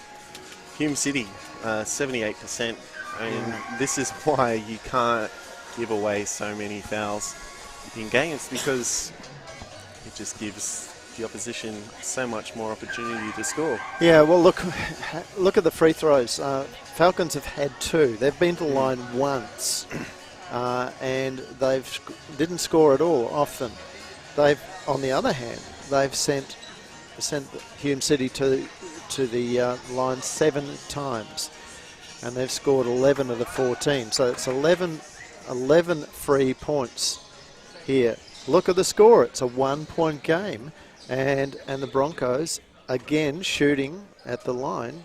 Hume City, 78%. And this is why you can't give away so many fouls in games, because it just gives the opposition so much more opportunity to score. Yeah, well, look at the free throws. Falcons have had 2. They've been to the line once, and didn't score at all often. On the other hand, they've sent Hume City to the line 7 times, and they've scored 11 of the 14. So it's 11 free points here. Look at the score. It's a 1-point game, and the Broncos again shooting at the line.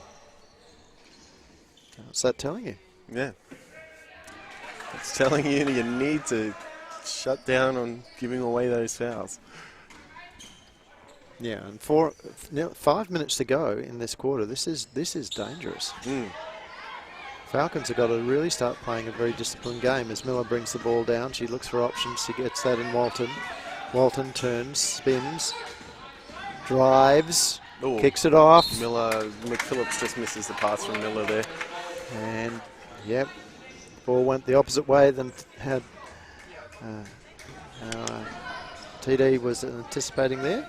What's that telling you? Yeah. It's telling you need to shut down on giving away those fouls. Yeah, and 5 minutes to go in this quarter. This is dangerous. Falcons have got to really start playing a very disciplined game. As Miller brings the ball down, she looks for options. She gets that in Walton. Walton turns, spins, drives, kicks it off. McPhillips just misses the pass from Miller there. And, yep, ball went the opposite way than had TD was anticipating there.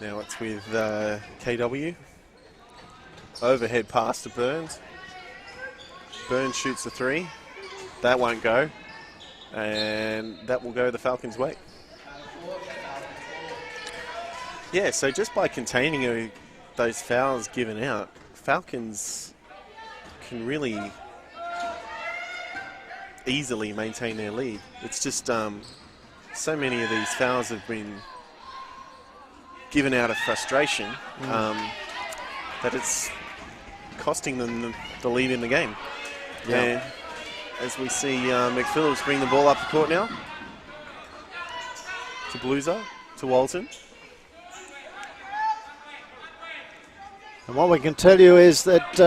Now it's with KW. Overhead pass to Burns. Burns shoots the 3. That won't go. And that will go the Falcons' way. Yeah, so just by containing those fouls given out, Falcons can really easily maintain their lead. It's just so many of these fouls have been given out of frustration that it's costing them the lead in the game. Yeah. And as we see McPhillips bring the ball up the court now to Blueser, to Walton. And what we can tell you is that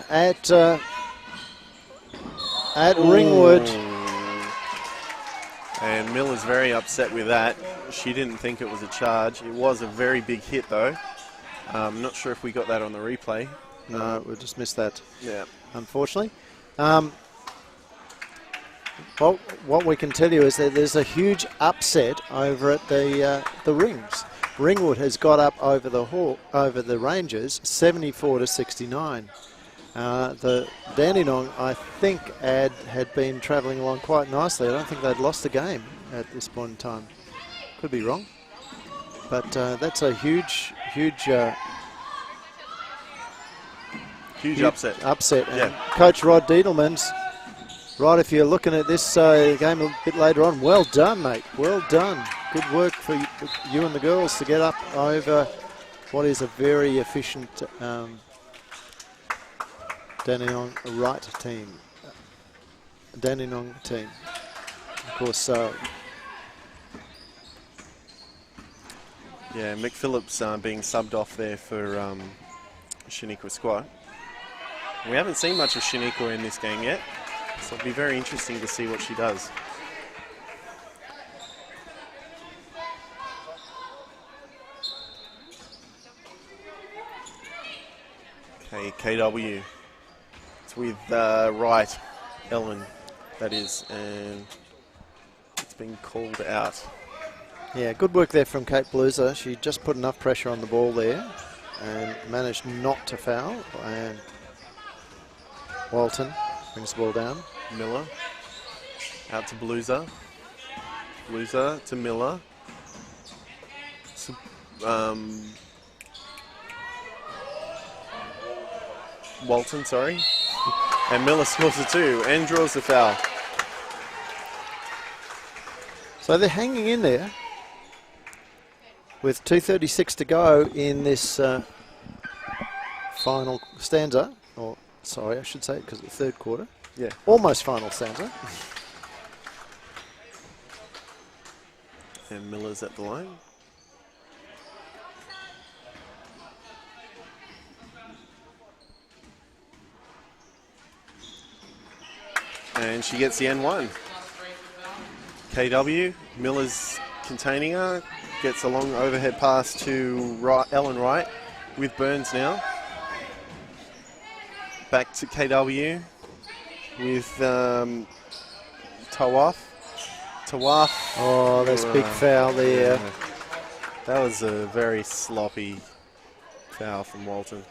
at Ringwood. And Miller's very upset with that. She didn't think it was a charge. It was a very big hit, though. I'm not sure if we got that on the replay. No, we just missed that. Yeah. Unfortunately. Well, what we can tell you is that there's a huge upset over at the Rings. Ringwood has got up over the Rangers, 74-69. The Dandenong, I think, had been travelling along quite nicely. I don't think they'd lost the game at this point in time. Could be wrong. But that's a huge upset. Upset. Yeah. And Coach Rod Diedelman's, right, if you're looking at this game a bit later on, well done, mate. Well done. Good work for you and the girls to get up over what is a very efficient Dandenong right team. Dandenong team. Of course, yeah, McPhillips being subbed off there for Shaniqua Squat. We haven't seen much of Shaniqua in this game yet, so it'll be very interesting to see what she does. Okay, KW. It's with Wright, Ellen, that is, and it's been called out. yeah, good work there from Kate Blueser. She just put enough pressure on the ball there and managed not to foul. And Walton brings the ball down. Miller out to Blueser. Blueser to Miller. Walton, sorry. And Miller scores a 2 and draws the foul. So they're hanging in there with 2:36 to go in this final stanza. Or, sorry, I should say it because it's the third quarter. Yeah. Almost final stanza. And Miller's at the line. And she gets the N1. KW, Miller's containing her, gets a long overhead pass to Ellen Wright with Burns now. Back to KW with Tawaf. Oh, there's a big foul there. Yeah. That was a very sloppy foul from Walton.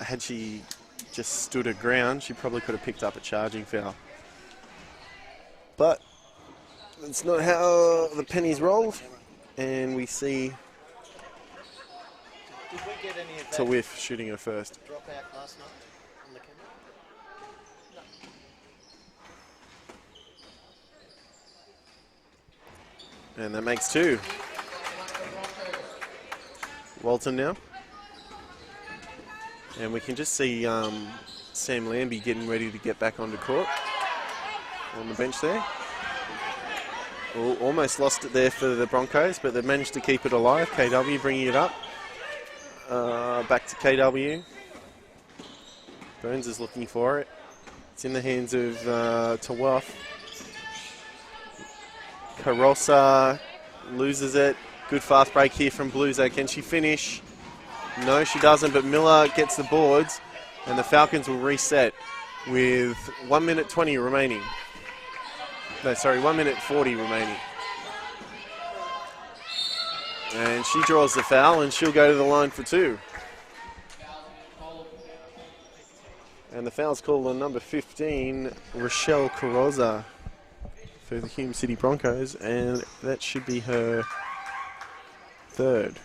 Had she just stood her ground, she probably could have picked up a charging foul. But that's not how the pennies rolled, and we see Did we get any of that Tawif shooting her first. drop out last night on the camera? And that makes 2. Walton now. And we can just see Sam Lambie getting ready to get back onto court on the bench there. Almost lost it there for the Broncos, but they managed to keep it alive. KW bringing it up. Back to KW. Burns is looking for it. It's in the hands of Tawaf. Carosa loses it. Good fast break here from Blueser. Can she finish? No, she doesn't, but Miller gets the boards, and the Falcons will reset with 1 minute 20 remaining. No, sorry, 1 minute 40 remaining. And she draws the foul, and she'll go to the line for 2. And the foul's called on number 15, Rochelle Carosa, for the Hume City Broncos, and that should be her 3rd.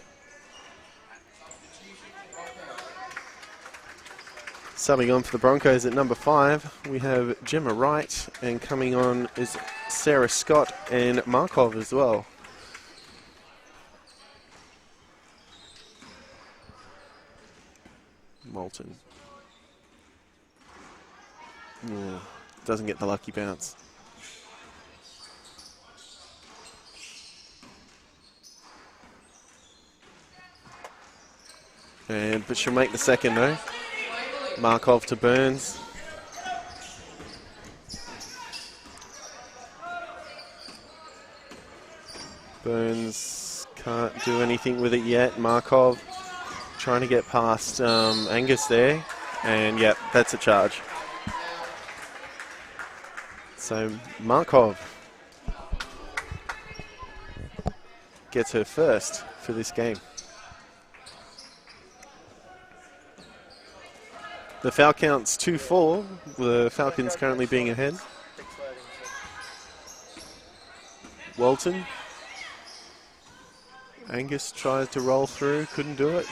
Subbing on for the Broncos at number 5, we have Gemma Wright, and coming on is Sarah Scott and Markov as well. Moulton. Ooh, doesn't get the lucky bounce. But she'll make the second though. Markov to Burns. Burns can't do anything with it yet. Markov trying to get past Angus there. And yeah, that's a charge. So Markov gets her first for this game. The foul count's 2-4. The Falcons currently being ahead. Walton. Angus tries to roll through, couldn't do it.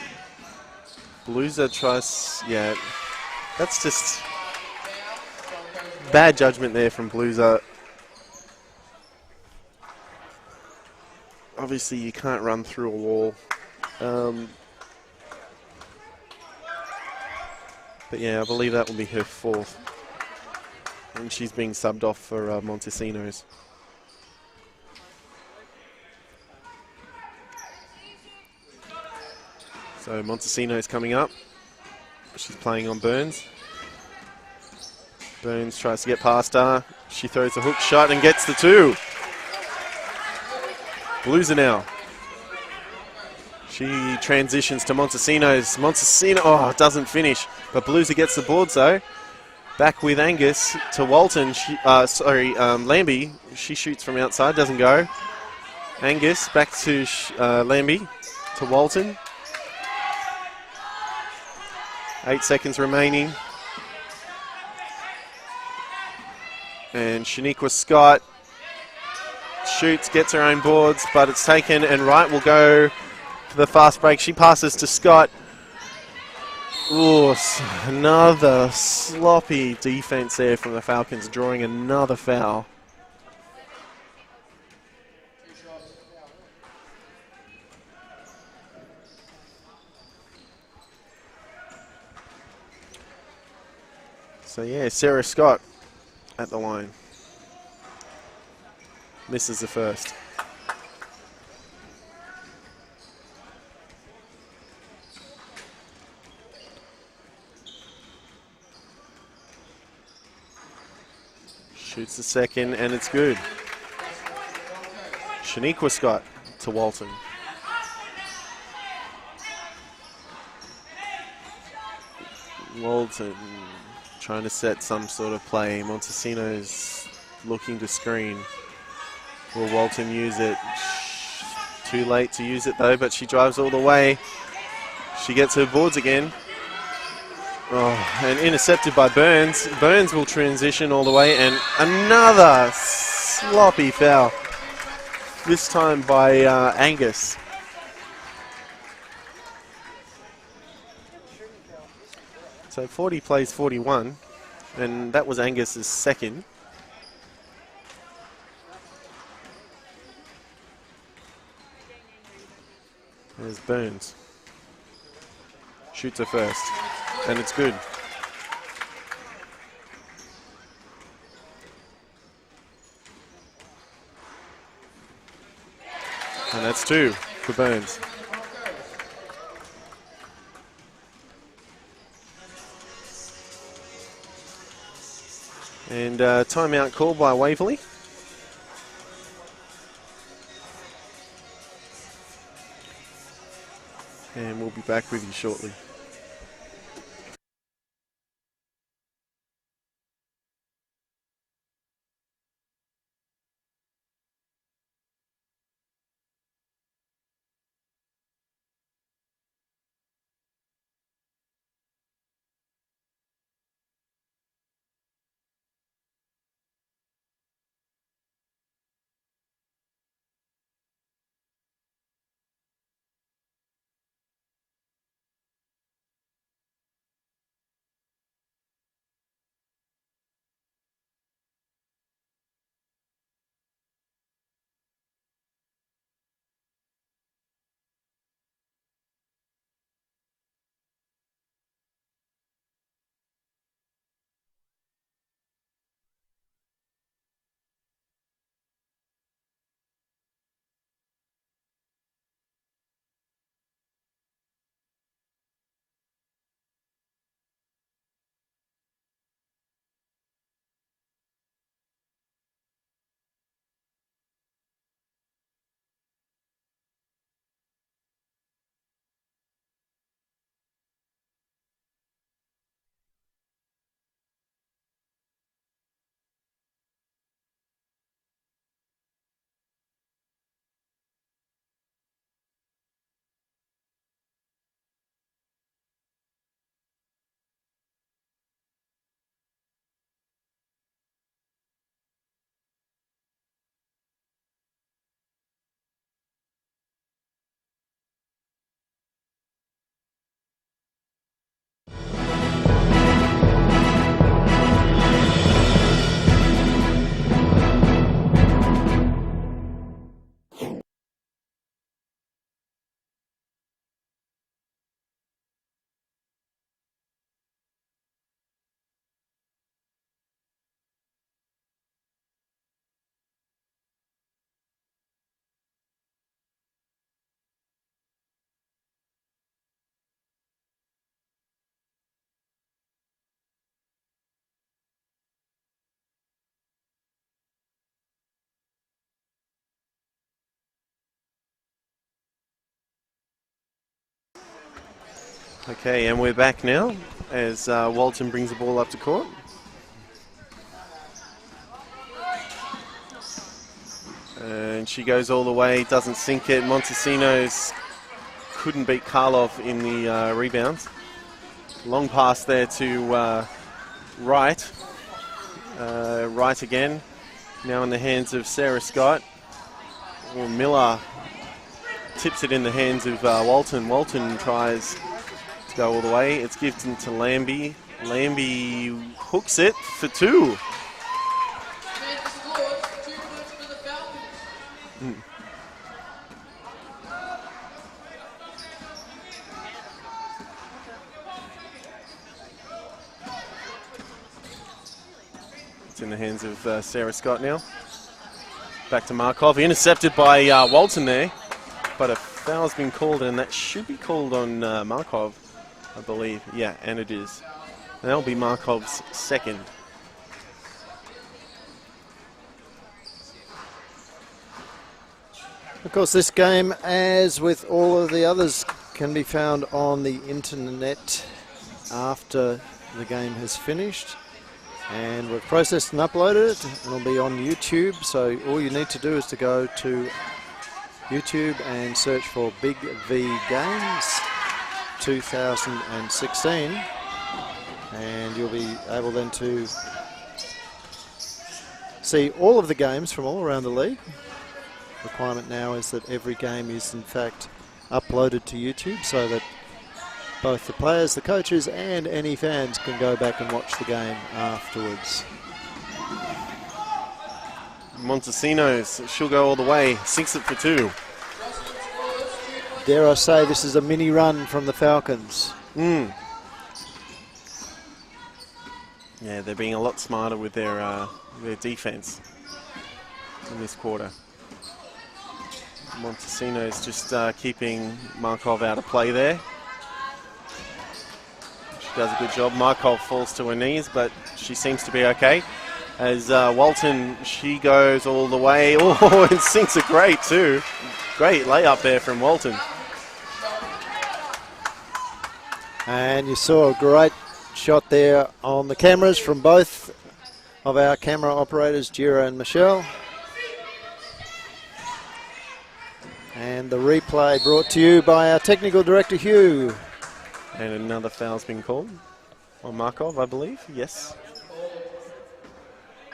Blueser tries, yeah. That's just bad judgment there from Blueser. Obviously you can't run through a wall. But yeah, I believe that will be her 4th. And she's being subbed off for Montesinos. So Montesinos coming up. She's playing on Burns. Burns tries to get past her. She throws a hook shot and gets the 2. Blueser now. She transitions to Montesinos. Montesino, oh, doesn't finish. But Blueser gets the boards though. Back with Angus to Walton. Lambie. She shoots from outside, doesn't go. Angus back to Lambie to Walton. 8 seconds remaining. And Shaniqua Scott shoots, gets her own boards, but it's taken, and Wright will go for the fast break. She passes to Scott. Ooh, another sloppy defense there from the Falcons, drawing another foul. So yeah, Sarah Scott at the line. Misses the first. Shoots the second, and it's good. Shaniqua Scott to Walton. Walton trying to set some sort of play. Montesino's looking to screen. Will Walton use it? Too late to use it though, but she drives all the way. She gets her boards again. Oh, and intercepted by Burns. Burns will transition all the way, and another sloppy foul. This time by Angus. So 40 plays 41, and that was Angus's second. There's Burns. Shoots her first, and it's good. And that's 2 for Burns. And timeout called by Waverley. And we'll be back with you shortly. Okay, and we're back now as Walton brings the ball up to court. And she goes all the way, doesn't sink it. Montesinos couldn't beat Karloff in the rebounds. Long pass there to Wright. Wright again, now in the hands of Sarah Scott. Well, Miller tips it in the hands of Walton. Walton tries to go all the way. It's given to Lambie. Lambie hooks it for 2. It's in the hands of Sarah Scott now. Back to Markov, intercepted by Walton there, but a foul's been called, and that should be called on Markov, I believe. Yeah, and it is. That'll be Markov's second. Of course, this game, as with all of the others, can be found on the internet after the game has finished. And we've processed and uploaded it, and it'll be on YouTube. So all you need to do is to go to YouTube and search for BigV Games 2016, and you'll be able then to see all of the games from all around the league. The requirement now is that every game is in fact uploaded to YouTube so that both the players, the coaches and any fans can go back and watch the game afterwards. Montesinos, she'll go all the way, sinks it for 2. Dare I say this is a mini run from the Falcons. Yeah, they're being a lot smarter with their defense in this quarter. Montesinos just keeping Markov out of play there. She does a good job. Markov falls to her knees, but she seems to be okay. As Walton, she goes all the way. Oh, and sinks it great too. Great layup there from Walton. And you saw a great shot there on the cameras from both of our camera operators, Jira and Michelle. And the replay brought to you by our technical director, Hugh. And another foul's been called on Markov, I believe. Yes.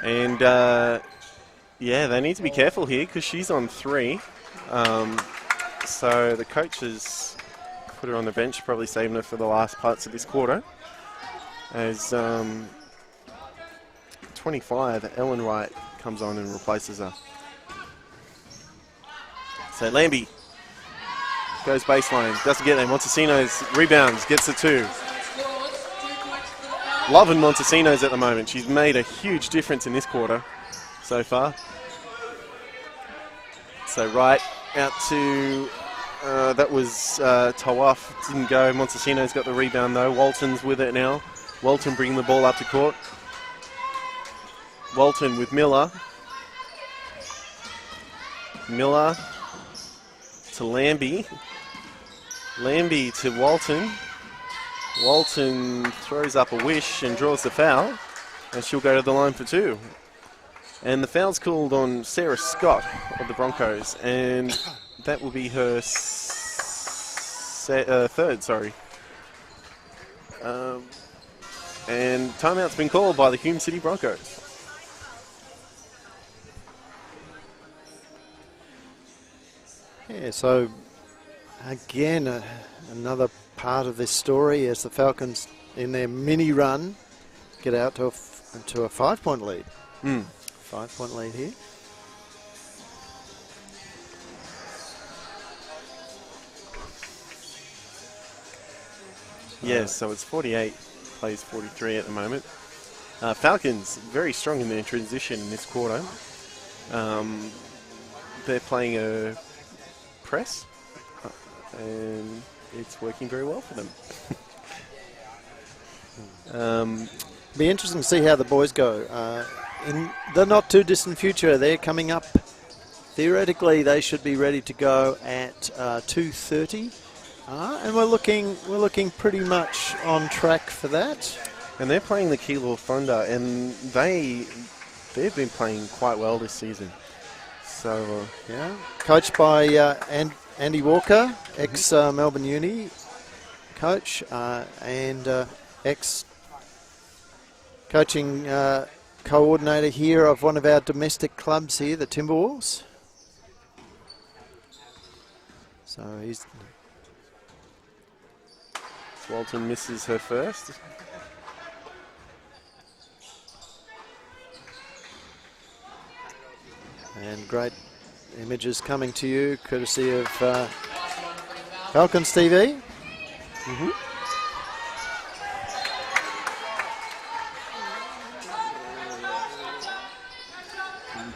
And, yeah, they need to be careful here because she's on 3. So the coach has put her on the bench, probably saving her for the last parts of this quarter. As 25, Ellen Wright, comes on and replaces her. So Lambie goes baseline, doesn't get there. Montesinos rebounds, gets the 2. Loving Montesinos at the moment. She's made a huge difference in this quarter so far. So Wright out to, that was Tawaf, didn't go. Montesinos got the rebound though. Walton's with it now. Walton bringing the ball up to court. Walton with Miller. Miller to Lambie. Lambie to Walton. Walton throws up a wish and draws the foul. And she'll go to the line for 2. And the foul's called on Sarah Scott of the Broncos. And that will be her third, sorry. And timeout's been called by the Hume City Broncos. Yeah, so again, another part of this story as the Falcons in their mini run get out to a 5-point lead. 5-point lead here. Yes, so it's 48, plays 43 at the moment. Falcons, very strong in their transition in this quarter. They're playing a press, and it's working very well for them. Be interesting to see how the boys go. In the not too distant future, they're coming up. Theoretically, they should be ready to go at 2:30, and we're looking pretty much on track for that. And they're playing the Keilor Thunder, and they've been playing quite well this season. So yeah, coached by Andy Walker, ex Melbourne Uni coach, and ex coaching coordinator here of one of our domestic clubs here, the Timberwolves. So Walton misses her first. And great images coming to you courtesy of Falcons TV.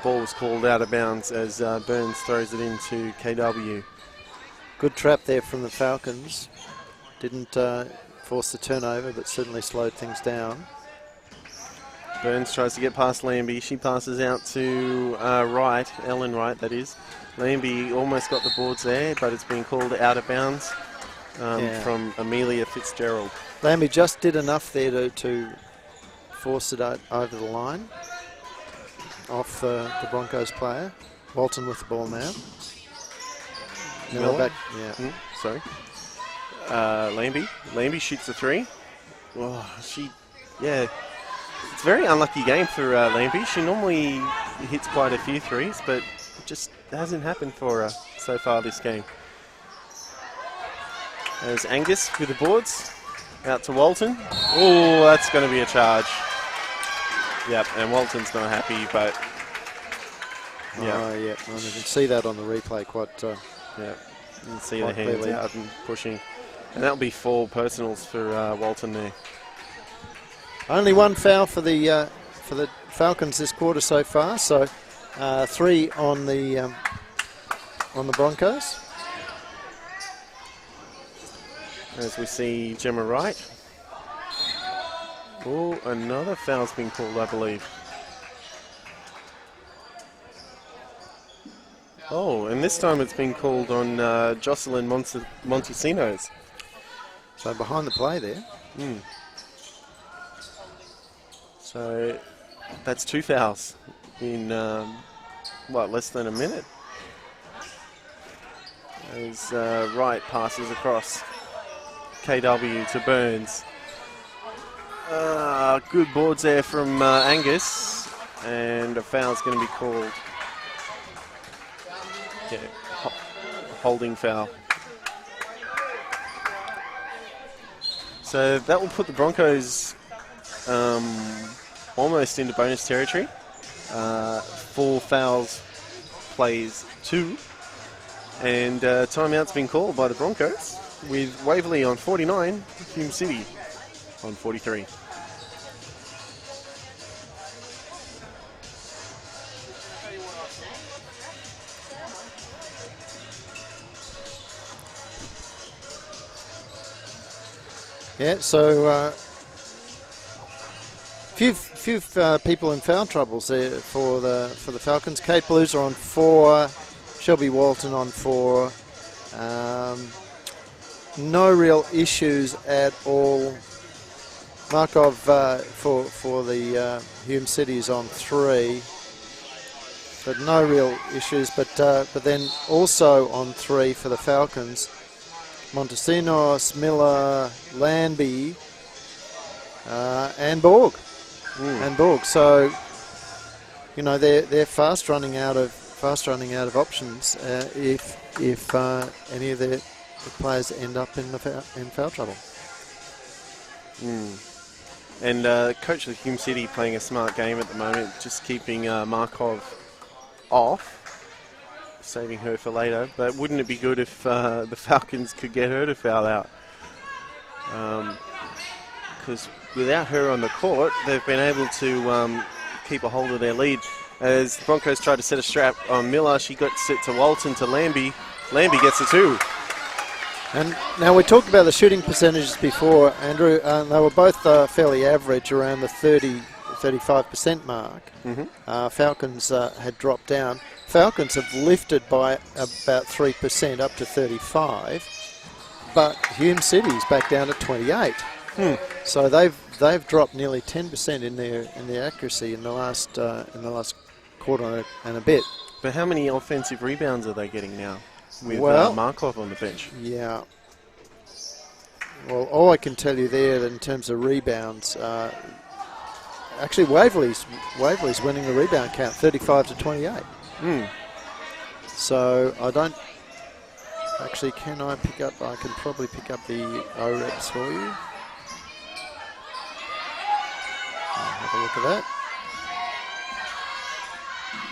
Ball was called out of bounds as Burns throws it into KW. Good trap there from the Falcons. Didn't force the turnover, but certainly slowed things down. Burns tries to get past Lambie. She passes out to Wright, Ellen Wright, that is. Lambie almost got the boards there, but it's been called out of bounds from Amelia Fitzgerald. Lambie just did enough there to force it over the line off the Broncos player. Walton with the ball now. Miller back. Sorry. Lambie shoots a three. Oh, it's a very unlucky game for Lambie. She normally hits quite a few threes, but it just hasn't happened for her so far this game. There's Angus with the boards. Out to Walton. Oh, that's going to be a charge. Yep, and Walton's not happy, but... Oh, yeah. You can see that on the replay quite... You can see the hands clearly out and pushing. And that'll be 4 personals for Walton there. Only one foul for the Falcons this quarter so far, so 3 on the Broncos. As we see Gemma Wright. Oh, another foul's been called, I believe. Oh, and this time it's been called on Jocelyn Montesinos. So behind the play there. So that's 2 fouls in, less than a minute. As Wright passes across. KW to Burns. Good boards there from Angus. And a foul's going to be called. Yeah, holding foul. So that will put the Broncos almost into bonus territory. 4 fouls plays 2. And timeout's been called by the Broncos with Waverley on 49, Hume City on 43. Yeah, so few people in foul troubles there for the Falcons. Kate Blues are on 4, Shelby Walton on 4. No real issues at all. Markov for the Hume City is on 3, but no real issues. But then also on 3 for the Falcons, Montesinos, Miller, Lambie, and Borg. And Borg. So they're fast running out of options if any of the players end up in foul trouble. And coach of Hume City playing a smart game at the moment, just keeping Markov off, saving her for later. But wouldn't it be good if the Falcons could get her to foul out? Because without her on the court, they've been able to keep a hold of their lead. As the Broncos tried to set a strap on Miller, she got set to Walton to Lambie. Lambie gets the 2. And now we talked about the shooting percentages before, Andrew. They were both fairly average, around the 35% mark. Falcons had dropped down. Falcons have lifted by about 3% up to 35, but Hume City's back down at 28. So they've dropped nearly 10% in their accuracy in the last quarter and a bit. But how many offensive rebounds are they getting now with Markov on the bench? Yeah. Well, all I can tell you there in terms of rebounds, actually Waverley's winning the rebound count, 35 to 28. So I don't actually. Can I pick up? I can probably pick up the OREBs for you. Have a look at that.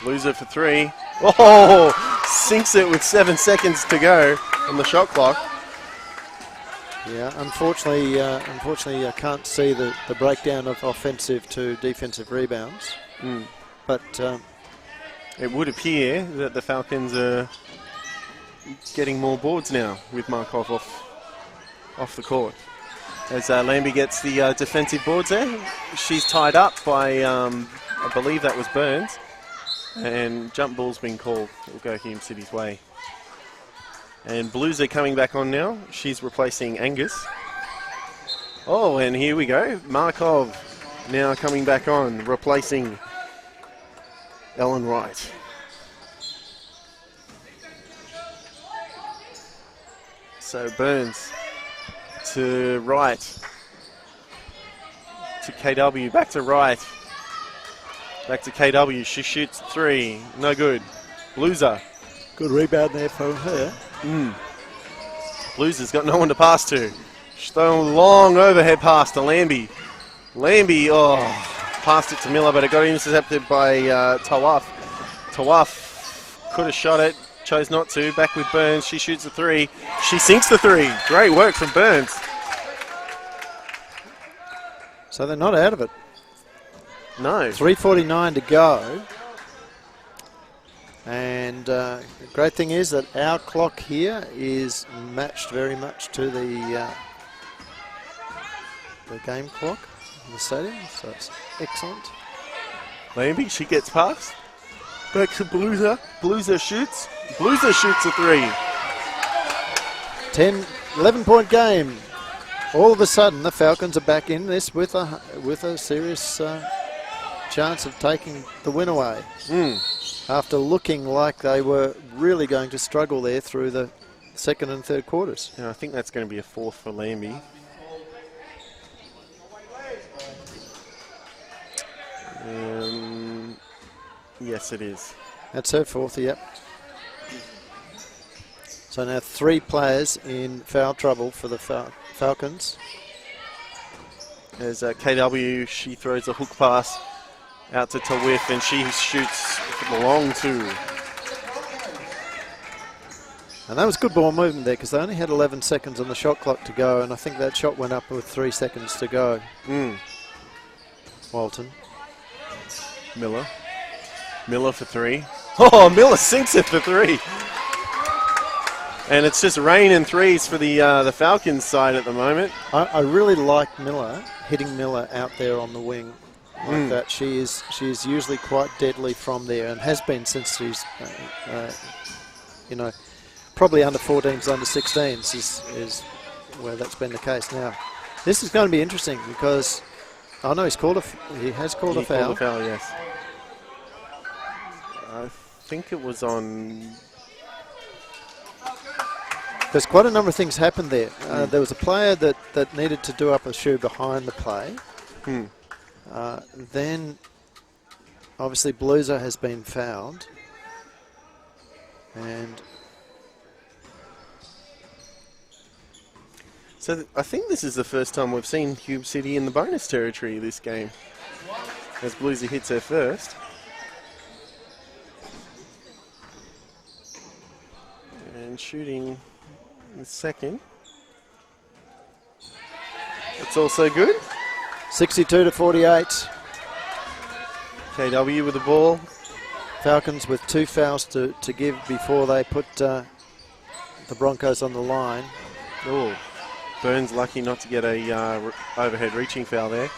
Loser for 3. Oh, sinks it with 7 seconds to go on the shot clock. Yeah, unfortunately, I can't see the breakdown of offensive to defensive rebounds. But it would appear that the Falcons are getting more boards now with Markov off the court. As Lambie gets the defensive boards there. She's tied up by, I believe that was Burns. And jump ball's been called. It'll go Hume City's way. And Blues are coming back on now. She's replacing Angus. Oh, and here we go. Markov now coming back on, replacing Ellen Wright. So Burns to Wright. To KW, back to Wright. Back to KW, she shoots 3, no good. Blueser. Good rebound there for her. Blueser's got no one to pass to. She's thrown a long overhead pass to Lambie. Lambie, passed it to Miller, but it got intercepted by Tawaf. Tawaf could have shot it, chose not to. Back with Burns, she shoots a 3. She sinks the 3. Great work from Burns. So they're not out of it. No. 3:49 to go. And the great thing is that our clock here is matched very much to the game clock in the stadium, so it's excellent. Lambie, she gets past. Back to Blueser. Blueser shoots. Blueser shoots a 3. 11-point game. All of a sudden, the Falcons are back in this with a serious chance of taking the win away. After looking like they were really going to struggle there through the second and third quarters. Yeah, I think that's going to be a 4th for Lambie. Yes, it is. That's her 4th, yep. So now 3 players in foul trouble for the Falcons. As KW, she throws a hook pass out to Tawif, and she shoots the long 2. And that was good ball movement there because they only had 11 seconds on the shot clock to go, and I think that shot went up with 3 seconds to go. Walton. Miller. Miller for 3. Oh, Miller sinks it for 3. And it's just raining 3s for the Falcons side at the moment. I really like Miller, hitting Miller out there on the wing like that. She is usually quite deadly from there and has been since she's, probably under 14s, under 16s is where that's been the case. Now, this is going to be interesting because I know he has called a foul. He called a foul, yes. I think it was on... There's quite a number of things happened there. There was a player that needed to do up a shoe behind the play. Then, obviously, Blueser has been fouled. And so I think this is the first time we've seen Hume City in the bonus territory this game. As Blueser hits her first. And shooting the second. It's also good. 62-48. KW with the ball. Falcons with 2 fouls to give before they put the Broncos on the line. Oh, Burns lucky not to get a overhead reaching foul there.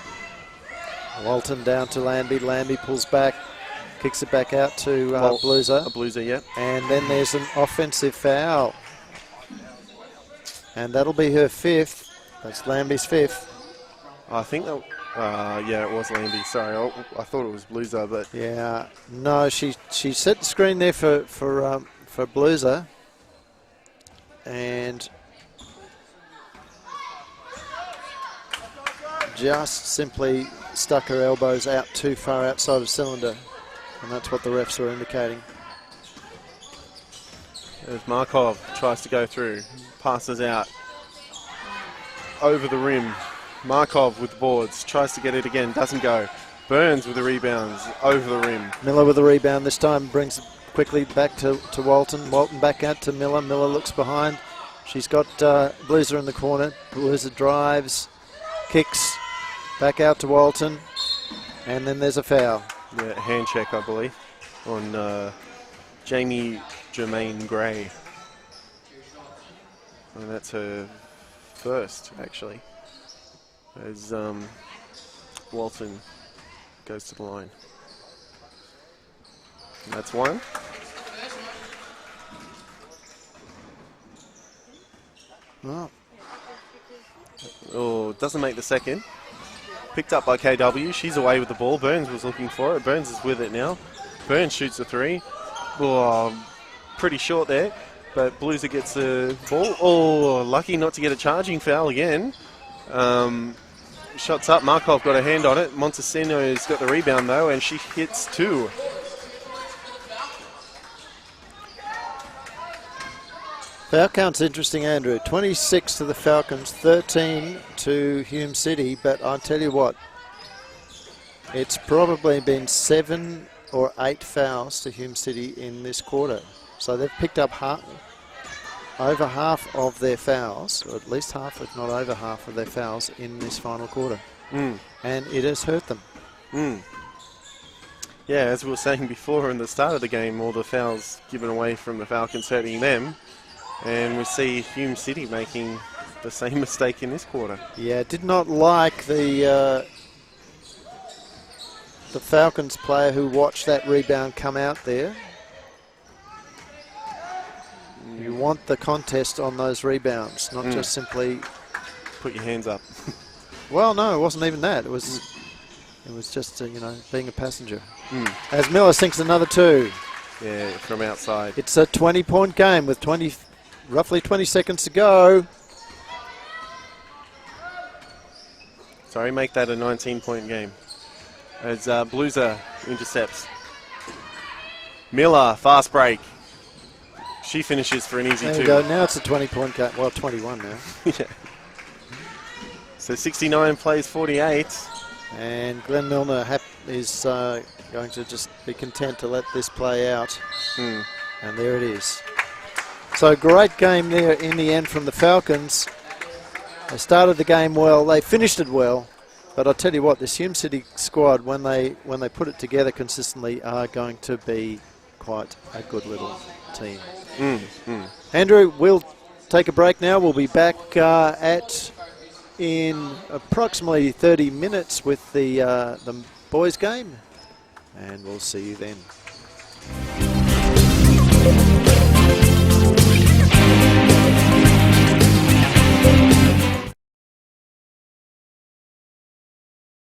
Walton down to Lambie. Lambie pulls back, kicks it back out to Blueser. A Blueser, yeah. And then there's an offensive foul. And that'll be her 5th. That's Lambie's 5th. I think that, it was Lambie. Sorry, I thought it was Blueser, but yeah, no, she set the screen there for Blueser, and just simply stuck her elbows out too far outside of cylinder, and that's what the refs were indicating. There's Markov, tries to go through, passes out over the rim. Markov with the boards, tries to get it again, doesn't go. Burns with the rebounds, over the rim. Miller with the rebound this time, brings it quickly back to Walton. Walton back out to Miller. Miller looks behind. She's got Blueser in the corner. Blueser drives, kicks, back out to Walton, and then there's a foul. Yeah, hand check, I believe, on Jamie Jermaine Gray. And that's her first, actually. as Walton goes to the line. And that's one. Oh. Oh, doesn't make the second. Picked up by KW. She's away with the ball. Burns was looking for it. Burns is with it now. Burns shoots a three. Oh, pretty short there. But Blueser gets the ball. Oh, lucky not to get a charging foul again. Shots up. Markov got a hand on it. Montesino's got the rebound though, and she hits two. Foul count's interesting, Andrew. 26 to the Falcons, 13 to Hume City. But I'll tell you what, it's probably been 7 or 8 fouls to Hume City in this quarter. So they've picked up over half of their fouls, or at least half, if not over half of their fouls in this final quarter. And it has hurt them. Yeah, as we were saying before in the start of the game, all the fouls given away from the Falcons hurting them. And we see Hume City making the same mistake in this quarter. Yeah, did not like the Falcons player who watched that rebound come out there. You want the contest on those rebounds, not just simply put your hands up. Well, no, it wasn't even that. It was just you know, being a passenger. As Miller sinks another two. Yeah, from outside. It's a 20-point game with roughly 20 seconds to go. Sorry, make that a 19-point game. As Blueser intercepts. Miller, fast break. She finishes for an easy There two. you go. Now it's a 20-point game. Well, 21 now. Yeah. So 69 plays 48. And Glenn Milner is going to just be content to let this play out. And there it is. So great game there in the end from the Falcons. They started the game well. They finished it well. But I'll tell you what, this Hume City squad, when they put it together consistently, are going to be quite a good little team. Andrew, we'll take a break now. We'll be back in approximately 30 minutes with the boys game, and we'll see you then.